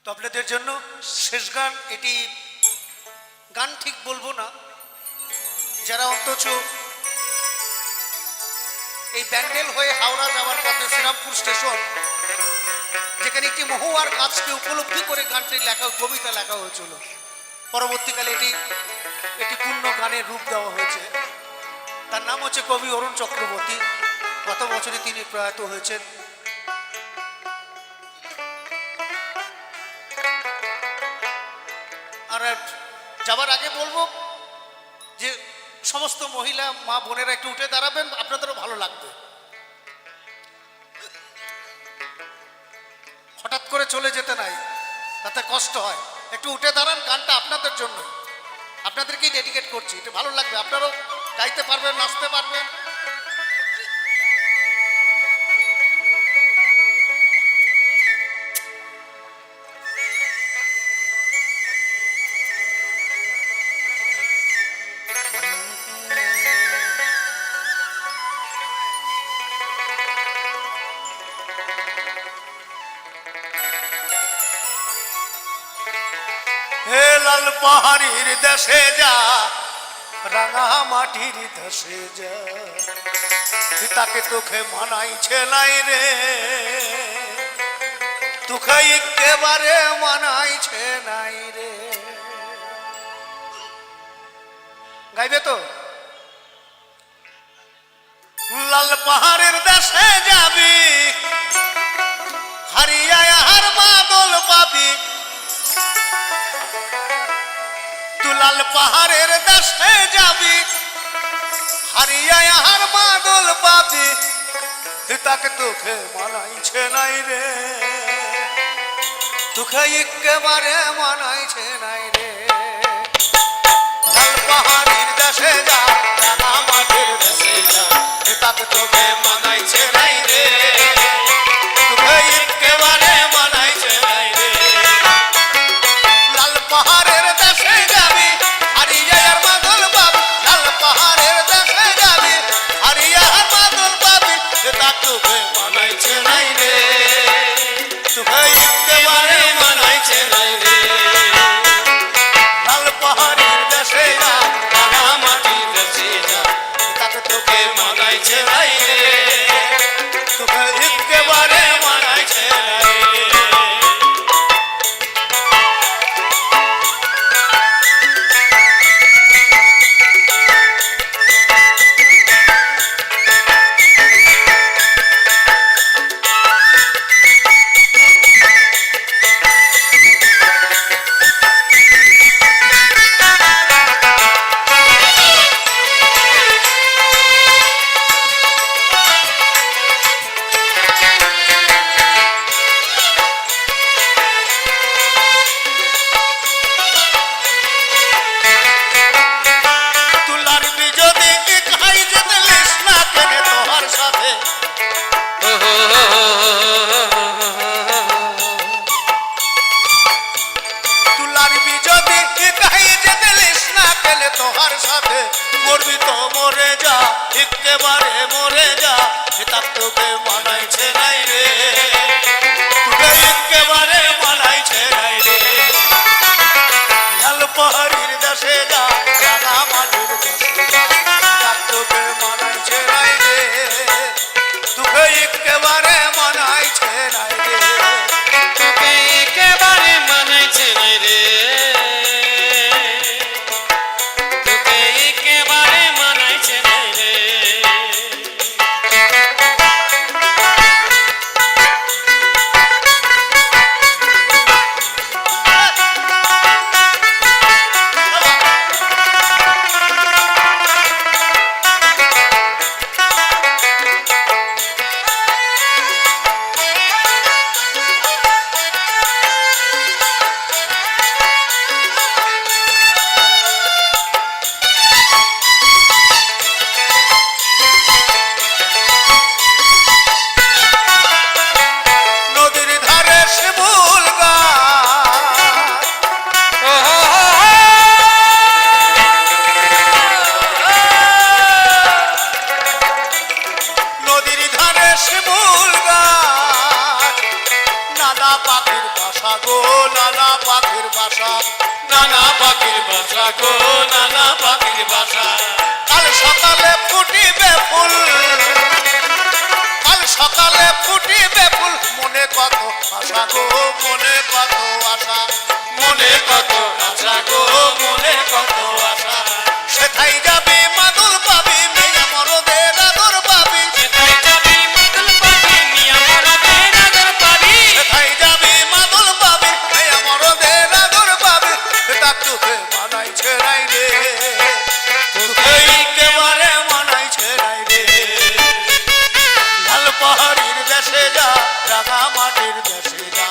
তো আপনাদের জন্য শেষ গান এটি গান ঠিক বলবো না যারা অন্তত এই ব্যান্ডেল হয়ে হাওড়া যাওয়ার পথে শ্রীরামপুর স্টেশন যেখানে একটি মহুয়ার গাছকে উপলব্ধি করে গানটি লেখা কবিতা লেখা হয়েছিল পরবর্তীকালে এটি পূর্ণ গানের রূপ দেওয়া হয়েছে তার নাম হচ্ছে কবি অরুণ চক্রবর্তী গত বছরই তিনি প্রয়াত হয়েছেন আর যাবার আগে বলবো যে সমস্ত মহিলা মা বোনেরা একটু উঠে দাঁড়াবেন আপনাদেরও ভালো লাগবে হঠাৎ করে চলে যেতে নাই তাতে কষ্ট হয় একটু উঠে দাঁড়ান গানটা আপনাদের জন্য আপনাদেরকেই ডেডিকেট করছি এটা ভালো লাগবে আপনারাও গাইতে পারবেন নাচতে পারবেন হে লাল পাহাড়ির দেশে যা রাঙা মাটির দেশে যা তাকে তোকে মানাইছে নাই রে তোকে একেবারে মানাইছে নাই রে গাইবে তো লাল পাহাড়ের দেশে যাবি হারিয়া হার মাদল পাবি তুই লাল পাহাড়ের দেশে যাবি হারিয়া হার মাদল পাবি তাকে তোকে মানাইছে নাই রে তোকে একেবারে মানাইছে নাই রে লাল পাহাড়ের দেশে যা রাঙা মাটির দেশে যা তাকে তোকে মানাইছে নাই রে তোকে একেবারে মানাইছে নাই রে লাল পাহাড়ের দেশে যাবি হারিয়া আর মাদল পাবি লাল পাহাড়ের দেশে যাবি হারিয়া আর মাদল পাবি তাকে তোকে মানাইছে নাই রে তোকে একেবারে মানাইছে নাই রে লাল পাহাড়ের দেশে যা রাঙা মাটির দেশে যা তাকে তোকে মানাইছে নাই রে তোকে একেবারে মানাইছে নাই রে তুলার বিজদি খাই যেতে লিস না কেনে তোহার সাথে তুলার বিজদি খাই যেতে লিস না কেনে তোহার সাথে মরবি তো মরে যা একেবারে মরে যা তার তোকে মানাইছে নাই রে তোকে একেবারে মানাইছে নাই রে লাল পাহাড়ির দেশে যা রাঙা মাটির দেশে যা তার তোকে মানাইছে নাই রে তোকে একেবারে মানাইছে নাই রে তোকে একেবারে মানাইছে নাই রে তোকে একেবারে মানাইছে নাই রে নদীর ধারে শিমুল গাছ নদীর ধারে শিমুল গাছ নানা পাখির বাসা গো নানা পাখির বাসা নানা পাখির বাসা গো নানা পাখির বাসা কাল সকালে ফুটিবে ফুল কাল সকালে ফুটিবে ফুল মনে কত আশা গো মনে কত আশা মনে কত আশা গো মনে কত আশা সেথাই যাবি মাদুল পাবি মেয়ে মরদের আদর পাবি সেটাই যাবি মাদল পাবি মিয়া মরদের আদর পাবি সেথাই যাবি মাদুল পাবি মেয়ে মরদের আদর পাবি তার তোকে মানাইছে নাই রে তোকে একেবারে মানাইছে নাই রে লাল পাহাড়ির দেশে যা রাঙা মাটির দেশে যা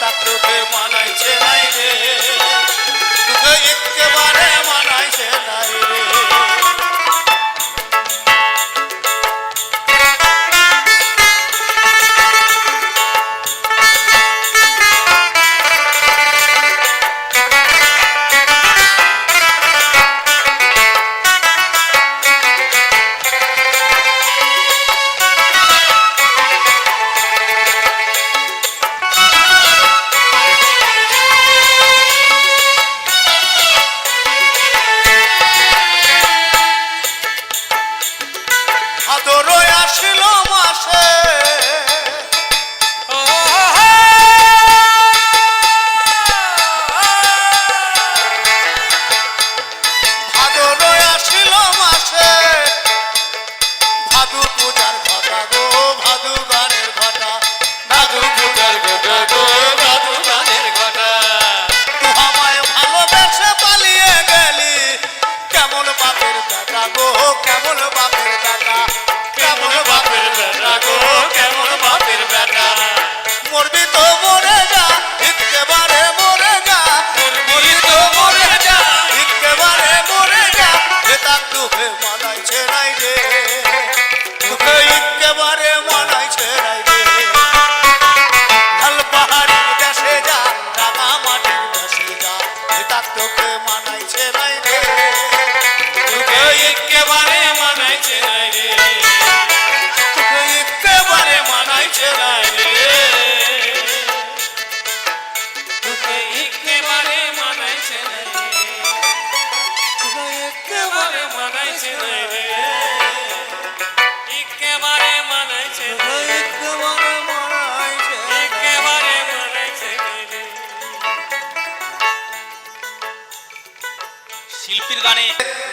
তার তোকে মানাইছে নাই রে তোকে একেবারে মানাই আসিল মাসে ও ভাদর আসিল মাসে ভাদু পূজার ঘটা গো ভাদু গানের ঘটা ভাদু পূজার ঘটা গো ভাদু গানের ঘটা তুই আমায় ভালোবেসে পালিয়ে গেলি কেমন বাপের বেটা গো কেমন বাপের বেটা কেমন বাপের বেটা গো কেমন বাপের বেটা মরবি তো মরে যা একেবারে মরে যা মরবি তো মরে যা একেবারে মরে যা এটা তোকে মানাইছে নাই রে তোকে একেবারে মানাইছে নাই রে লাল পাহাড়ির দেশে যা রাঙা মাটির দেশে যা এটা তোকে মানাইছে নাই রে তোকে একেবারে মানাইছে নাই রে তোকে একেবারে মানাইছে নাই রে তোকে একেবারে মানাইছে নাই রে তোকে একেবারে মানাইছে নাই রে একেবারে মানাইছে নাই রে একেবারে মানাইছে একেবারে মানাইছে নাই রে শিল্পীর গানে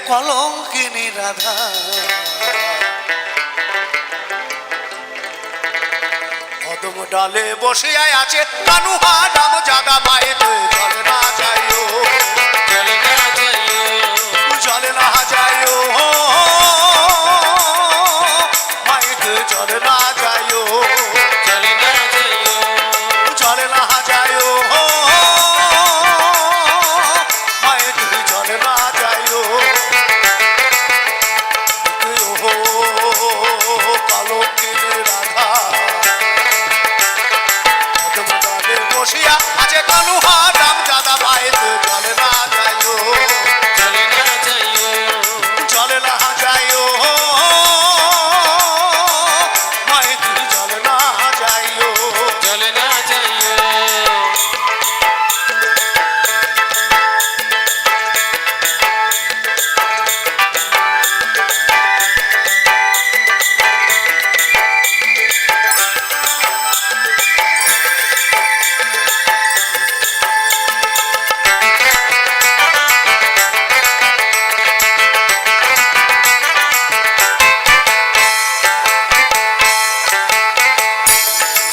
কলঙ্কিনী রাধা কদম ডালে বসিয়ায় আছে কানুহা রাম জাদা মায়ে তুই জলে না যাইও চলে না যাইও জলে না যাইও মায়ে তুই জলে না যাইও চলে না যাইও জলে না যাইও মায়ে তুই জলে না যাইও কলঙ্কিনী রাধা বসিয়া আছে কানুহা রাম দাদা ভাই জলে না যাইও চলে না যাইও জলে না যাইও মাই তুই জলে না যাইও চলে না যাইও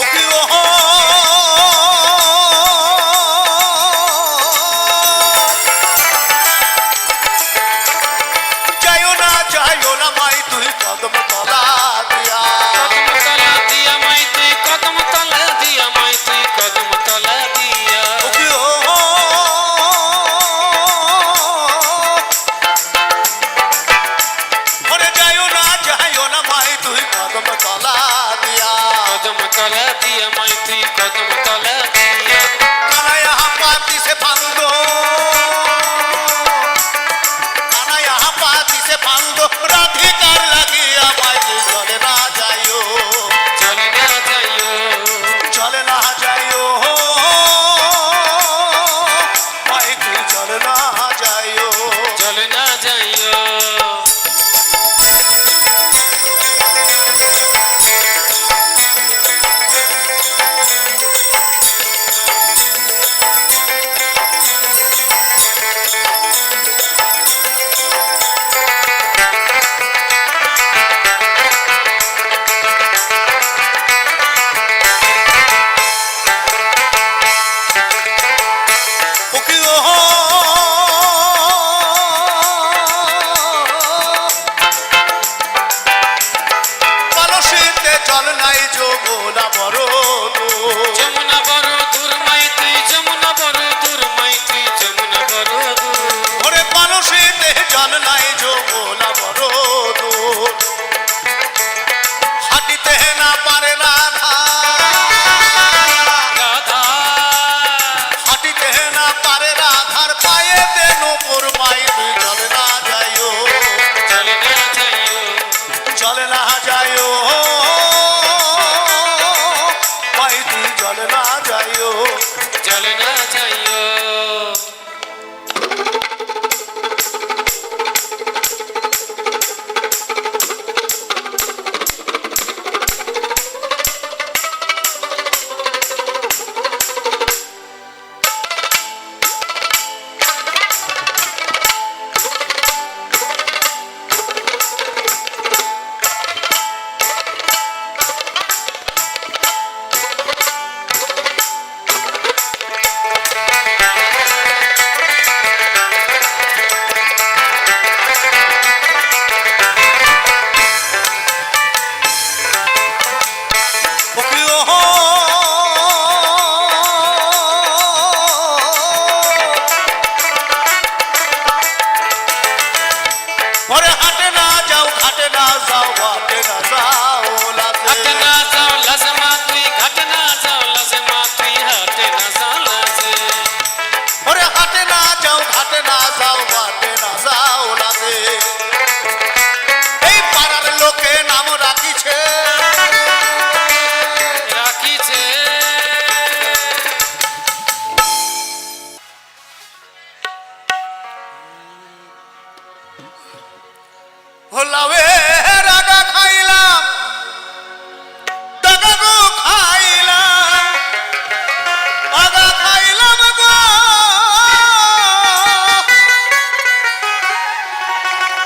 ওকি ও যাইও না মাই তুই কদম তলা দিয়া কদম তলা দিয়া মাই তুই কদম তলা দিয়া মাই তুই কদম তলা দিয়া ওকি ও ওরে যাইও না মাই তুই কদম তলা দিয়া কদম তলা দিয়া মাই তুই কদম তলা দিয়া কানায়া হাপাতি সে ফান্দো কানায়া হাপাতি সে ফান্দো রাধিকার লাগিয়া মাই তুই চলে না যাইও চলে না যাইও চলে না যাইও মাই তুই চলে না যাইও চলে না যাইও ওকি ও কলসিতে জল নাই যমুনা বড় যমুনা বড় দূর মাই তুই যমুনা বড় দূর মাই তুই যমুনা বড় দূর ওরে কলসিতে জল নাই যমুনা বড় হাঁটিতে না পারে রাধা রাধা হাঁটিতে না পারে রাধার পায়ে দেন ওপর মাই তুই চলে না যাইও চলে না যাইও চলে না যাইও মাই তুই চলে না যাইও চলে না যাইও যাও ঘাটে না যাও ঘাটে না যাও লাজে হাটে না যাও লাজে মা তুই ঘাটে না যাও লাজে মা তুই হাটে না যাও লাজে ওরে হাটে না যাও ঘাটে না যাও ঘাটে না যাও লাজে এই পাড়ার লোকে নাম রাখিছে রাখিছে লাউয়ে রাগা খাইলাম দাগা গো খাইলাম আগা খাইলাম গো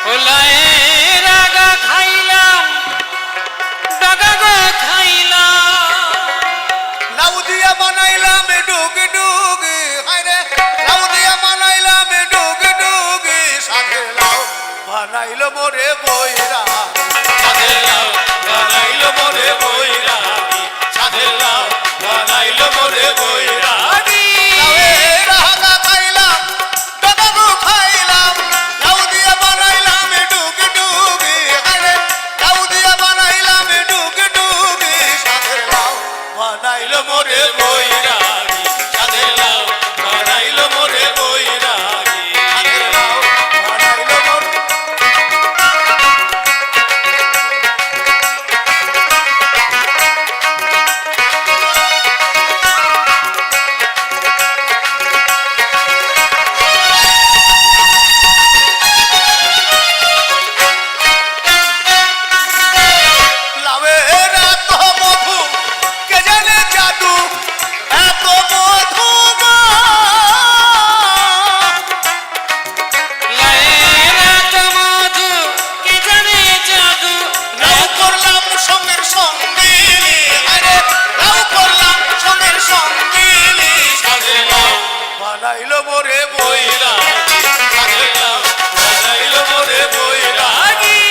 ওলায়ে রাগা খাইলাম ডাগা গো খাইলাম লাউ দিয়া বানাইলাম ডুগ ডুগ হায়রে লাউ দিয়া বানাইলাম ডুগ ডুগ সাথে লাউ বানাইলো মোরে বইরা সাধে লাও বানাইলো মোরে বৈরাগী সাধে লাও বানাইলো মোরে বৈরাগী লাউয়ে রাগা খাইলাম দাগা গো খাইলাম লাউ দিয়া বানাইলাম ডুগ ডুগ হায়রে লাউ দিয়া বানাইলাম ডুগ ডুগ সাথে লাউ বানাইলো মোরে বইরা বৈরাগী সাধে লাও বানাইলো মোরে বৈরাগী সাথে লাউ বানাইলো মোরে লাউয়ের এত মধু কে জানে জাদু এত মধু গো লায়েরা তো মধু কে জানে জাদু লাউ করলাম সঙ্গের সঙ্গিনী আরে লাউ করলাম সঙ্গের সঙ্গিনী সাধে লাও বানাইলো মোরে বই বৈরাগী সাধে লাও বানাইলো মোরে বৈরাগী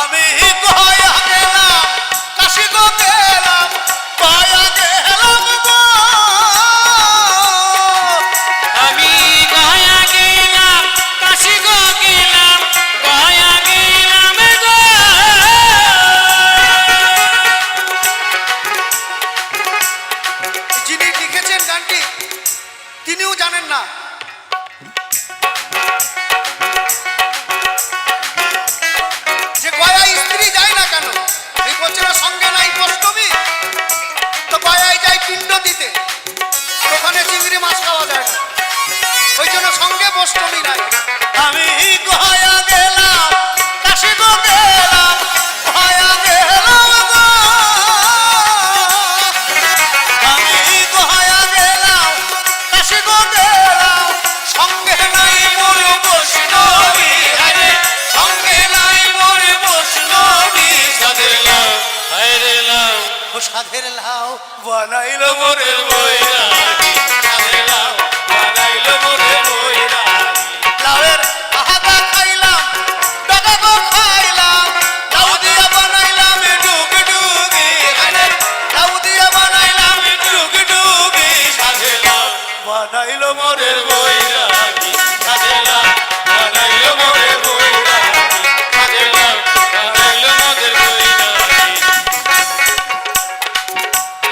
আমি গয়া গেলাম কাশি গো গেলাম গয়া গেলাম গো আমি গয়া গেলাম কাশি গো গেলাম গয়া গেলাম গো যিনি লিখেছেন গানটি তিনিও জানেন না যে গয়ায় স্ত্রী যায় না কেন এই বলছে না সঙ্গে নাই অষ্টমী তো গয়ায় যায় পিণ্ড দিতে ওখানে চিংড়ি মাছ খাওয়া যায় না ওই জন্য সঙ্গে অষ্টমী নাই আমি গয়া গেলাম কাশি গো গেলাম গয়া গেলাম গো আমি গয়া গেলাম কাশি গো গেলাম সঙ্গে নাই মোর বৈষ্ণবী আরে সঙ্গে নাই মোর বৈষ্ণবী সাধে লাও হায়রে লাও ও সাধের লাউ বানাইলো মোরে বৈরাগী সাধে লাও বানাইলো মোরে বৈরাগী লাউয়ের আহাদা খাইলাম দাদা গো খাইলাম লাউ দিয়া বানাইলাম ডুগ ডুগি আরে লাউ দিয়া বানাইলাম ডুগ ডুগি সাধে লাও বানাইলো মোরে বৈরাগী সাধে লাও বানাইলো মোরে বৈরাগী সাধে লাও বানাইলো মোরে বৈরাগী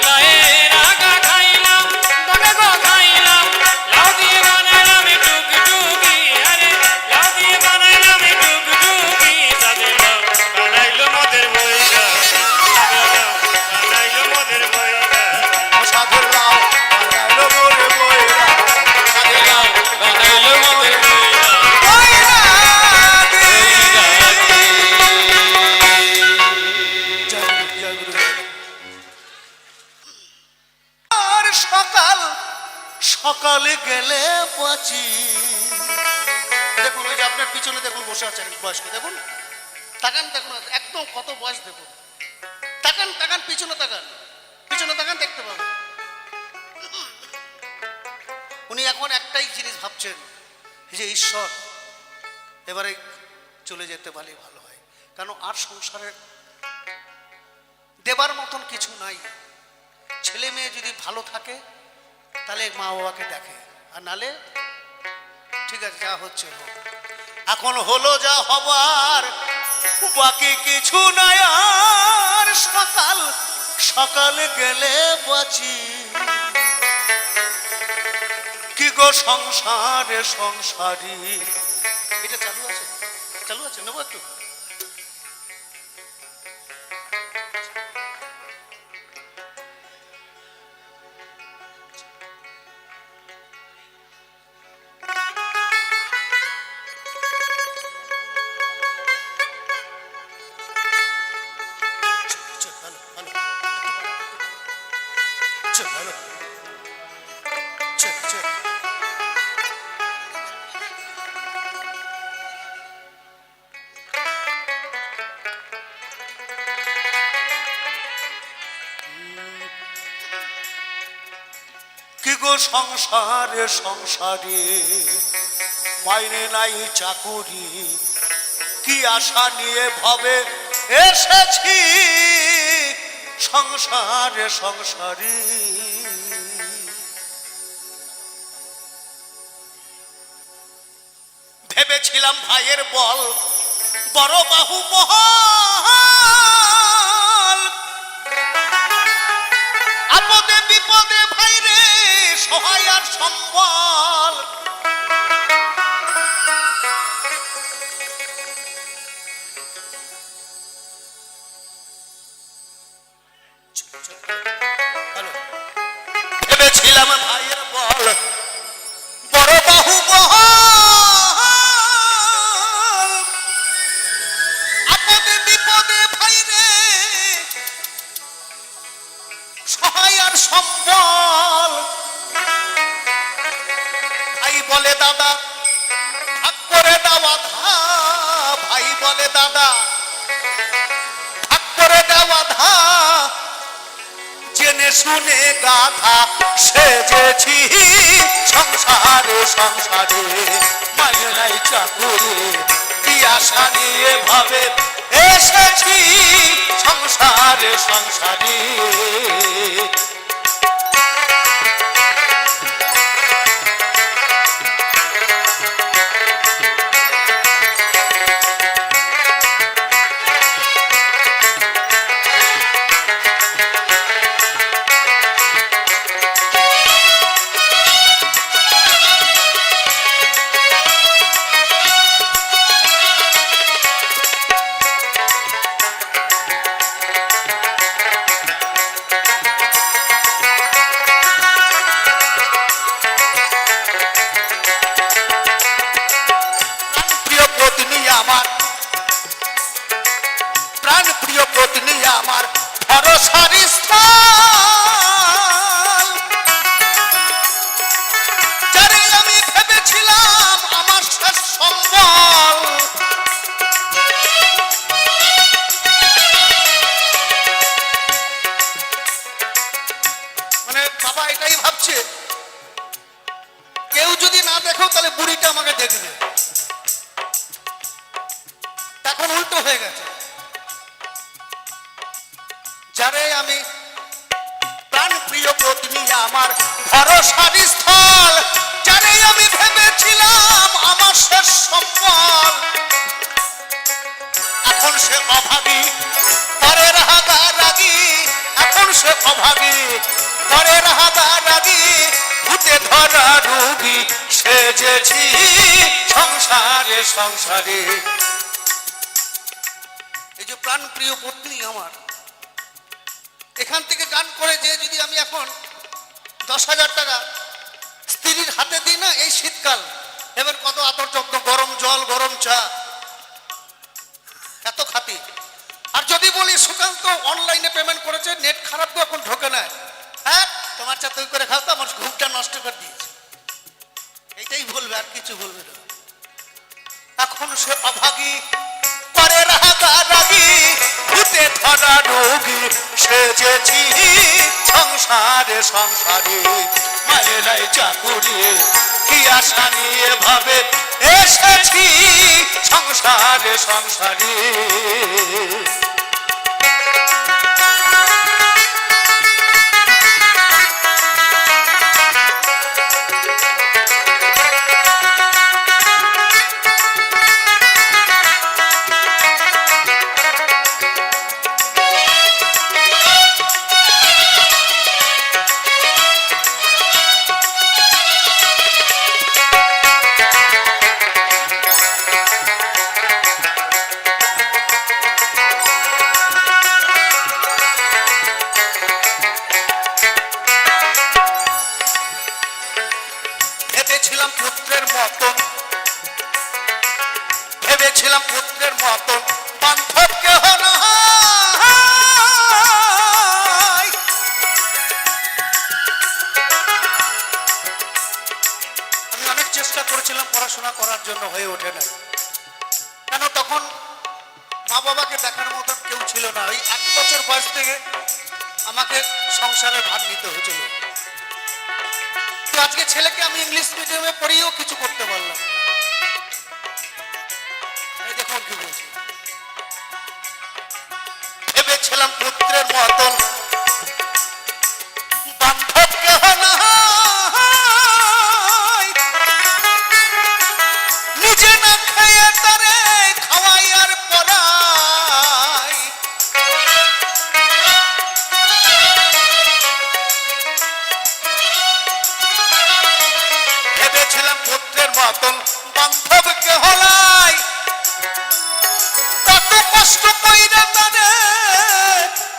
লায়ের আগা খাইলাম দাগা গো খাইলাম লাউ দিয়ে বানাইলাম ডুগডুগি আরে লাউ দিয়ে বানাইলাম ডুগডুগি সাধে লাও বানাইলো মোদের বৈরাগী সাধে লাও বানাইলো মোদের বৈরাগী ও সাধের লাউ বানাইলো মোরে বইরা সাধে লাও বানাইলো মোদের বৈরাগী সকালে গেলে বাঁচি। দেখুন ওই যে আপনার পিছনে দেখুন বসে আছেন বয়স্ক, দেখুন তাকান, দেখুন একদম কত বয়স, দেখুন তাকান তাকান, পিছনে তাকান, পিছনে তাকান, দেখতে পাবেন উনি এখন একটাই জিনিস ভাবছেন যে ঈশ্বর এবারে চলে যেতে পারলে ভালো হয়, কারণ আর সংসারে দেবার মতন কিছু নাই। ছেলে মেয়ে যদি ভালো থাকে তাহলে মা বাবাকে দেখে, আর নালে ঠিক আছে যা হচ্ছে হোক। এখন হলো যা হবার, বাকি কিছু নাই আর। সকাল সকালে গেলে বাঁচি, কি গো সংসারে সংসারী। এটা চালু আছে, চালু আছে, নেবো একটু। কি গো সংসারে সংসারে, মাইনে নাই চাকুরি, কি আশা নিয়ে ভবে এসেছি সংসারে সংসারী। ভেবেছিলাম ভাইয়ের বল বড় বাহু মহাল, আপদে বিপদে ভাইরে সহায় আর সম্বল। ভেবেছিলাম ভাইয়ের বল বড় বাহু মহাল, আপদে বিপদে ভাইরে সহায় আর সম্বল। ভাই বলে দাদা ভাগ করে দেওয়া ধা, ভাই বলে দাদা ভাগ করে দেওয়া ধা, জেনে শুনে গাধা সেজেছি সংসারে সংসারে, মাইনে নাই চাকুরি, কি আশা নিয়ে ভাবে এসেছি সংসারে সংসারে। প্রাণ প্রিয় পত্নী আমার ভরসার স্থল, যারে আমি ভেবেছিলাম আমার শেষ সম্বল। মানে বাবা এটাই ভাবছে কেউ যদি না দেখো তাহলে বুড়িটা আমাকে দেখবে, এখন উল্টো হয়ে গেছে। যারে আমি প্রাণ প্রিয় পত্নী আমার ভরসার স্থল, যারে আমি ভেবেছিলাম আমার শেষ সম্বল, এখন সে অভাবী পরের হাগারাগি, এখন সে অভাবী পরের হাগারাগি, ভূতে ধরা রোগী সেজেছি সংসারে সংসারে। এই যে প্রাণ প্রিয় পত্নী আমার, এখান থেকে গান করে যে যদি আমি এখন 10,000 টাকা স্ত্রীর হাতে দিই না এই শীতকাল, এবার কত আদর যত্ন, গরম জল গরম চা, এত খাতি। আর যদি বলি সুকান্ত অনলাইনে পেমেন্ট করেছে, নেট খারাপ তো এখন ঢোকে না, হ্যাঁ তোমার চা তুই করে খাও তো, আমার ঘুমটা নষ্ট করে দিয়েছে। এইটাই বলবে, আর কিছু বলবে না। এখন সে অভাগী করে রাগারাগি, ভূতে ধরা রোগী সেজেছি সংসারে সংসারে, মায়ের নাই চাকুরি কি আশা নিয়ে ভাবে এসেছি সংসারে সংসারে। ভেবেছিলাম পুত্রের মতন, ভেবেছিলাম পুত্রের মতন, বান্ধব কেহ নাই। আমি অনেক চেষ্টা করেছিলাম পড়াশোনা করার জন্য, হয়ে ওঠে না। কেন তখন মা বাবাকে দেখার মতন কেউ ছিল না। ওই 1 বছর বয়স থেকে আমাকে সংসারের ভার নিতে হয়েছিল। আজকে ছেলেকে আমি ইংলিশ মিডিয়ামে পড়িয়েও কিছু করতে পারলাম। এই দেখুন কি বলছি, ভেবেছিলাম পুত্রের মতন, বান্ধব কেহ নাই। নিজে না খেয়ে তারে খাওয়াই আর পড়াই। ভেবেছিলাম পুত্রের মতন, বান্ধব কেহ নাই। কত কষ্ট কইরা তারে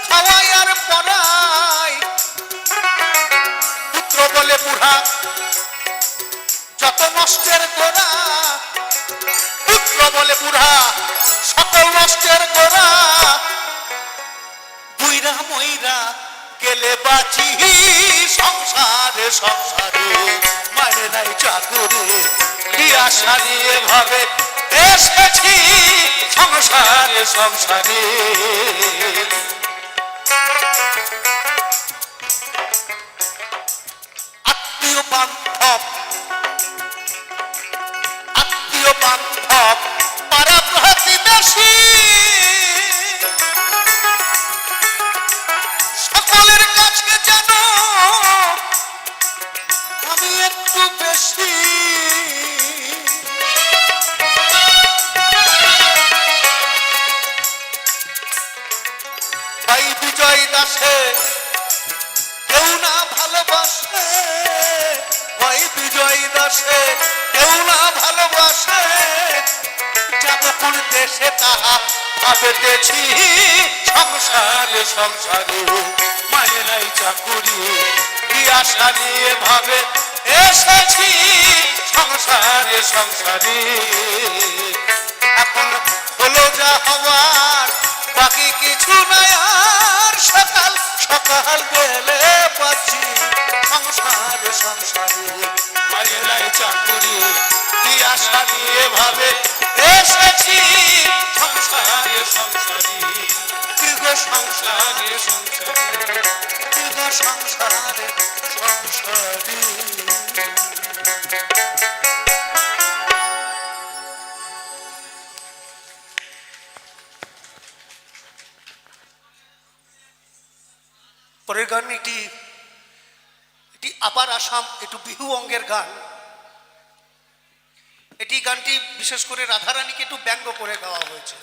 খাওয়াই আর পড়াই। পুত্র বলে বুড়া যত নষ্টের গোড়া, পুত্র বলে বুড়া সকল নষ্টের গোড়া। বুইরা মইরা গেলে বাঁচি সংসারে সংসারে, মানে নাই চাকুরে কি আশা নিয়ে ভাবে এসেছি সংসারে সংসারে। আত্মীয় বান্ধব, আত্মীয় বান্ধব পাড়া প্রতিবেশী, সকলের কাছে যেন আমি একটু বেশি। ভাই বিজয় দাসে কেউ না ভালোবাসে, ভাই বিজয় দাসে কেউ না ভালোবাসে। যাব কোন দেশে তাহা ভাবেতেছি সংসারে সংসারে, মানে নাই চাকুরি কি আশা নিয়ে ভাবে এসেছি সংসারে সংসারে। এখন হলো যা হওয়ার, বাকি কিছু নাই আর। সকাল সকাল গেলে পাচ্ছি সংসারে সংসারে, মানে নাই চাকুরি কি আশা নিয়ে ভাবে এসেছি সংসারে সংসারে। দীর্ঘ সংসারে সংসারে, দীর্ঘ সংসারে সংসারে। পরের গান এটি আপার আসাম, একটু বিহু অঙ্গের গান। এটি গানটি বিশেষ করে রাধারানীকে একটু ব্যঙ্গ করে গাওয়া হয়েছে।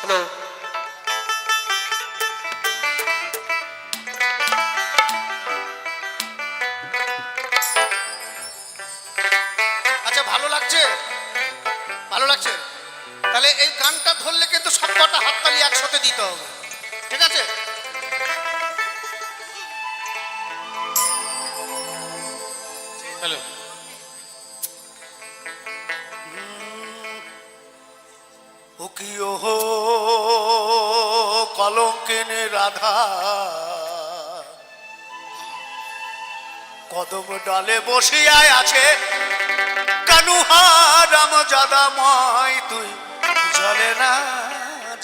Hello. আচ্ছা, ভালো লাগছে? ভালো লাগছে? তাহলে এই গানটা ধরলে কিন্তু সবকটা হাততালি একসাথে দিতে হবে, ঠিক আছে? হ্যালো। ও কি হো কলঙ্কিনী রাধা, কদম ডালে বসিয়ায় আছে কানুহা রাম জাদাময়, তুই জলে না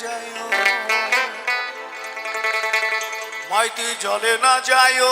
যাইও, মাই তুই জলে না যাইও।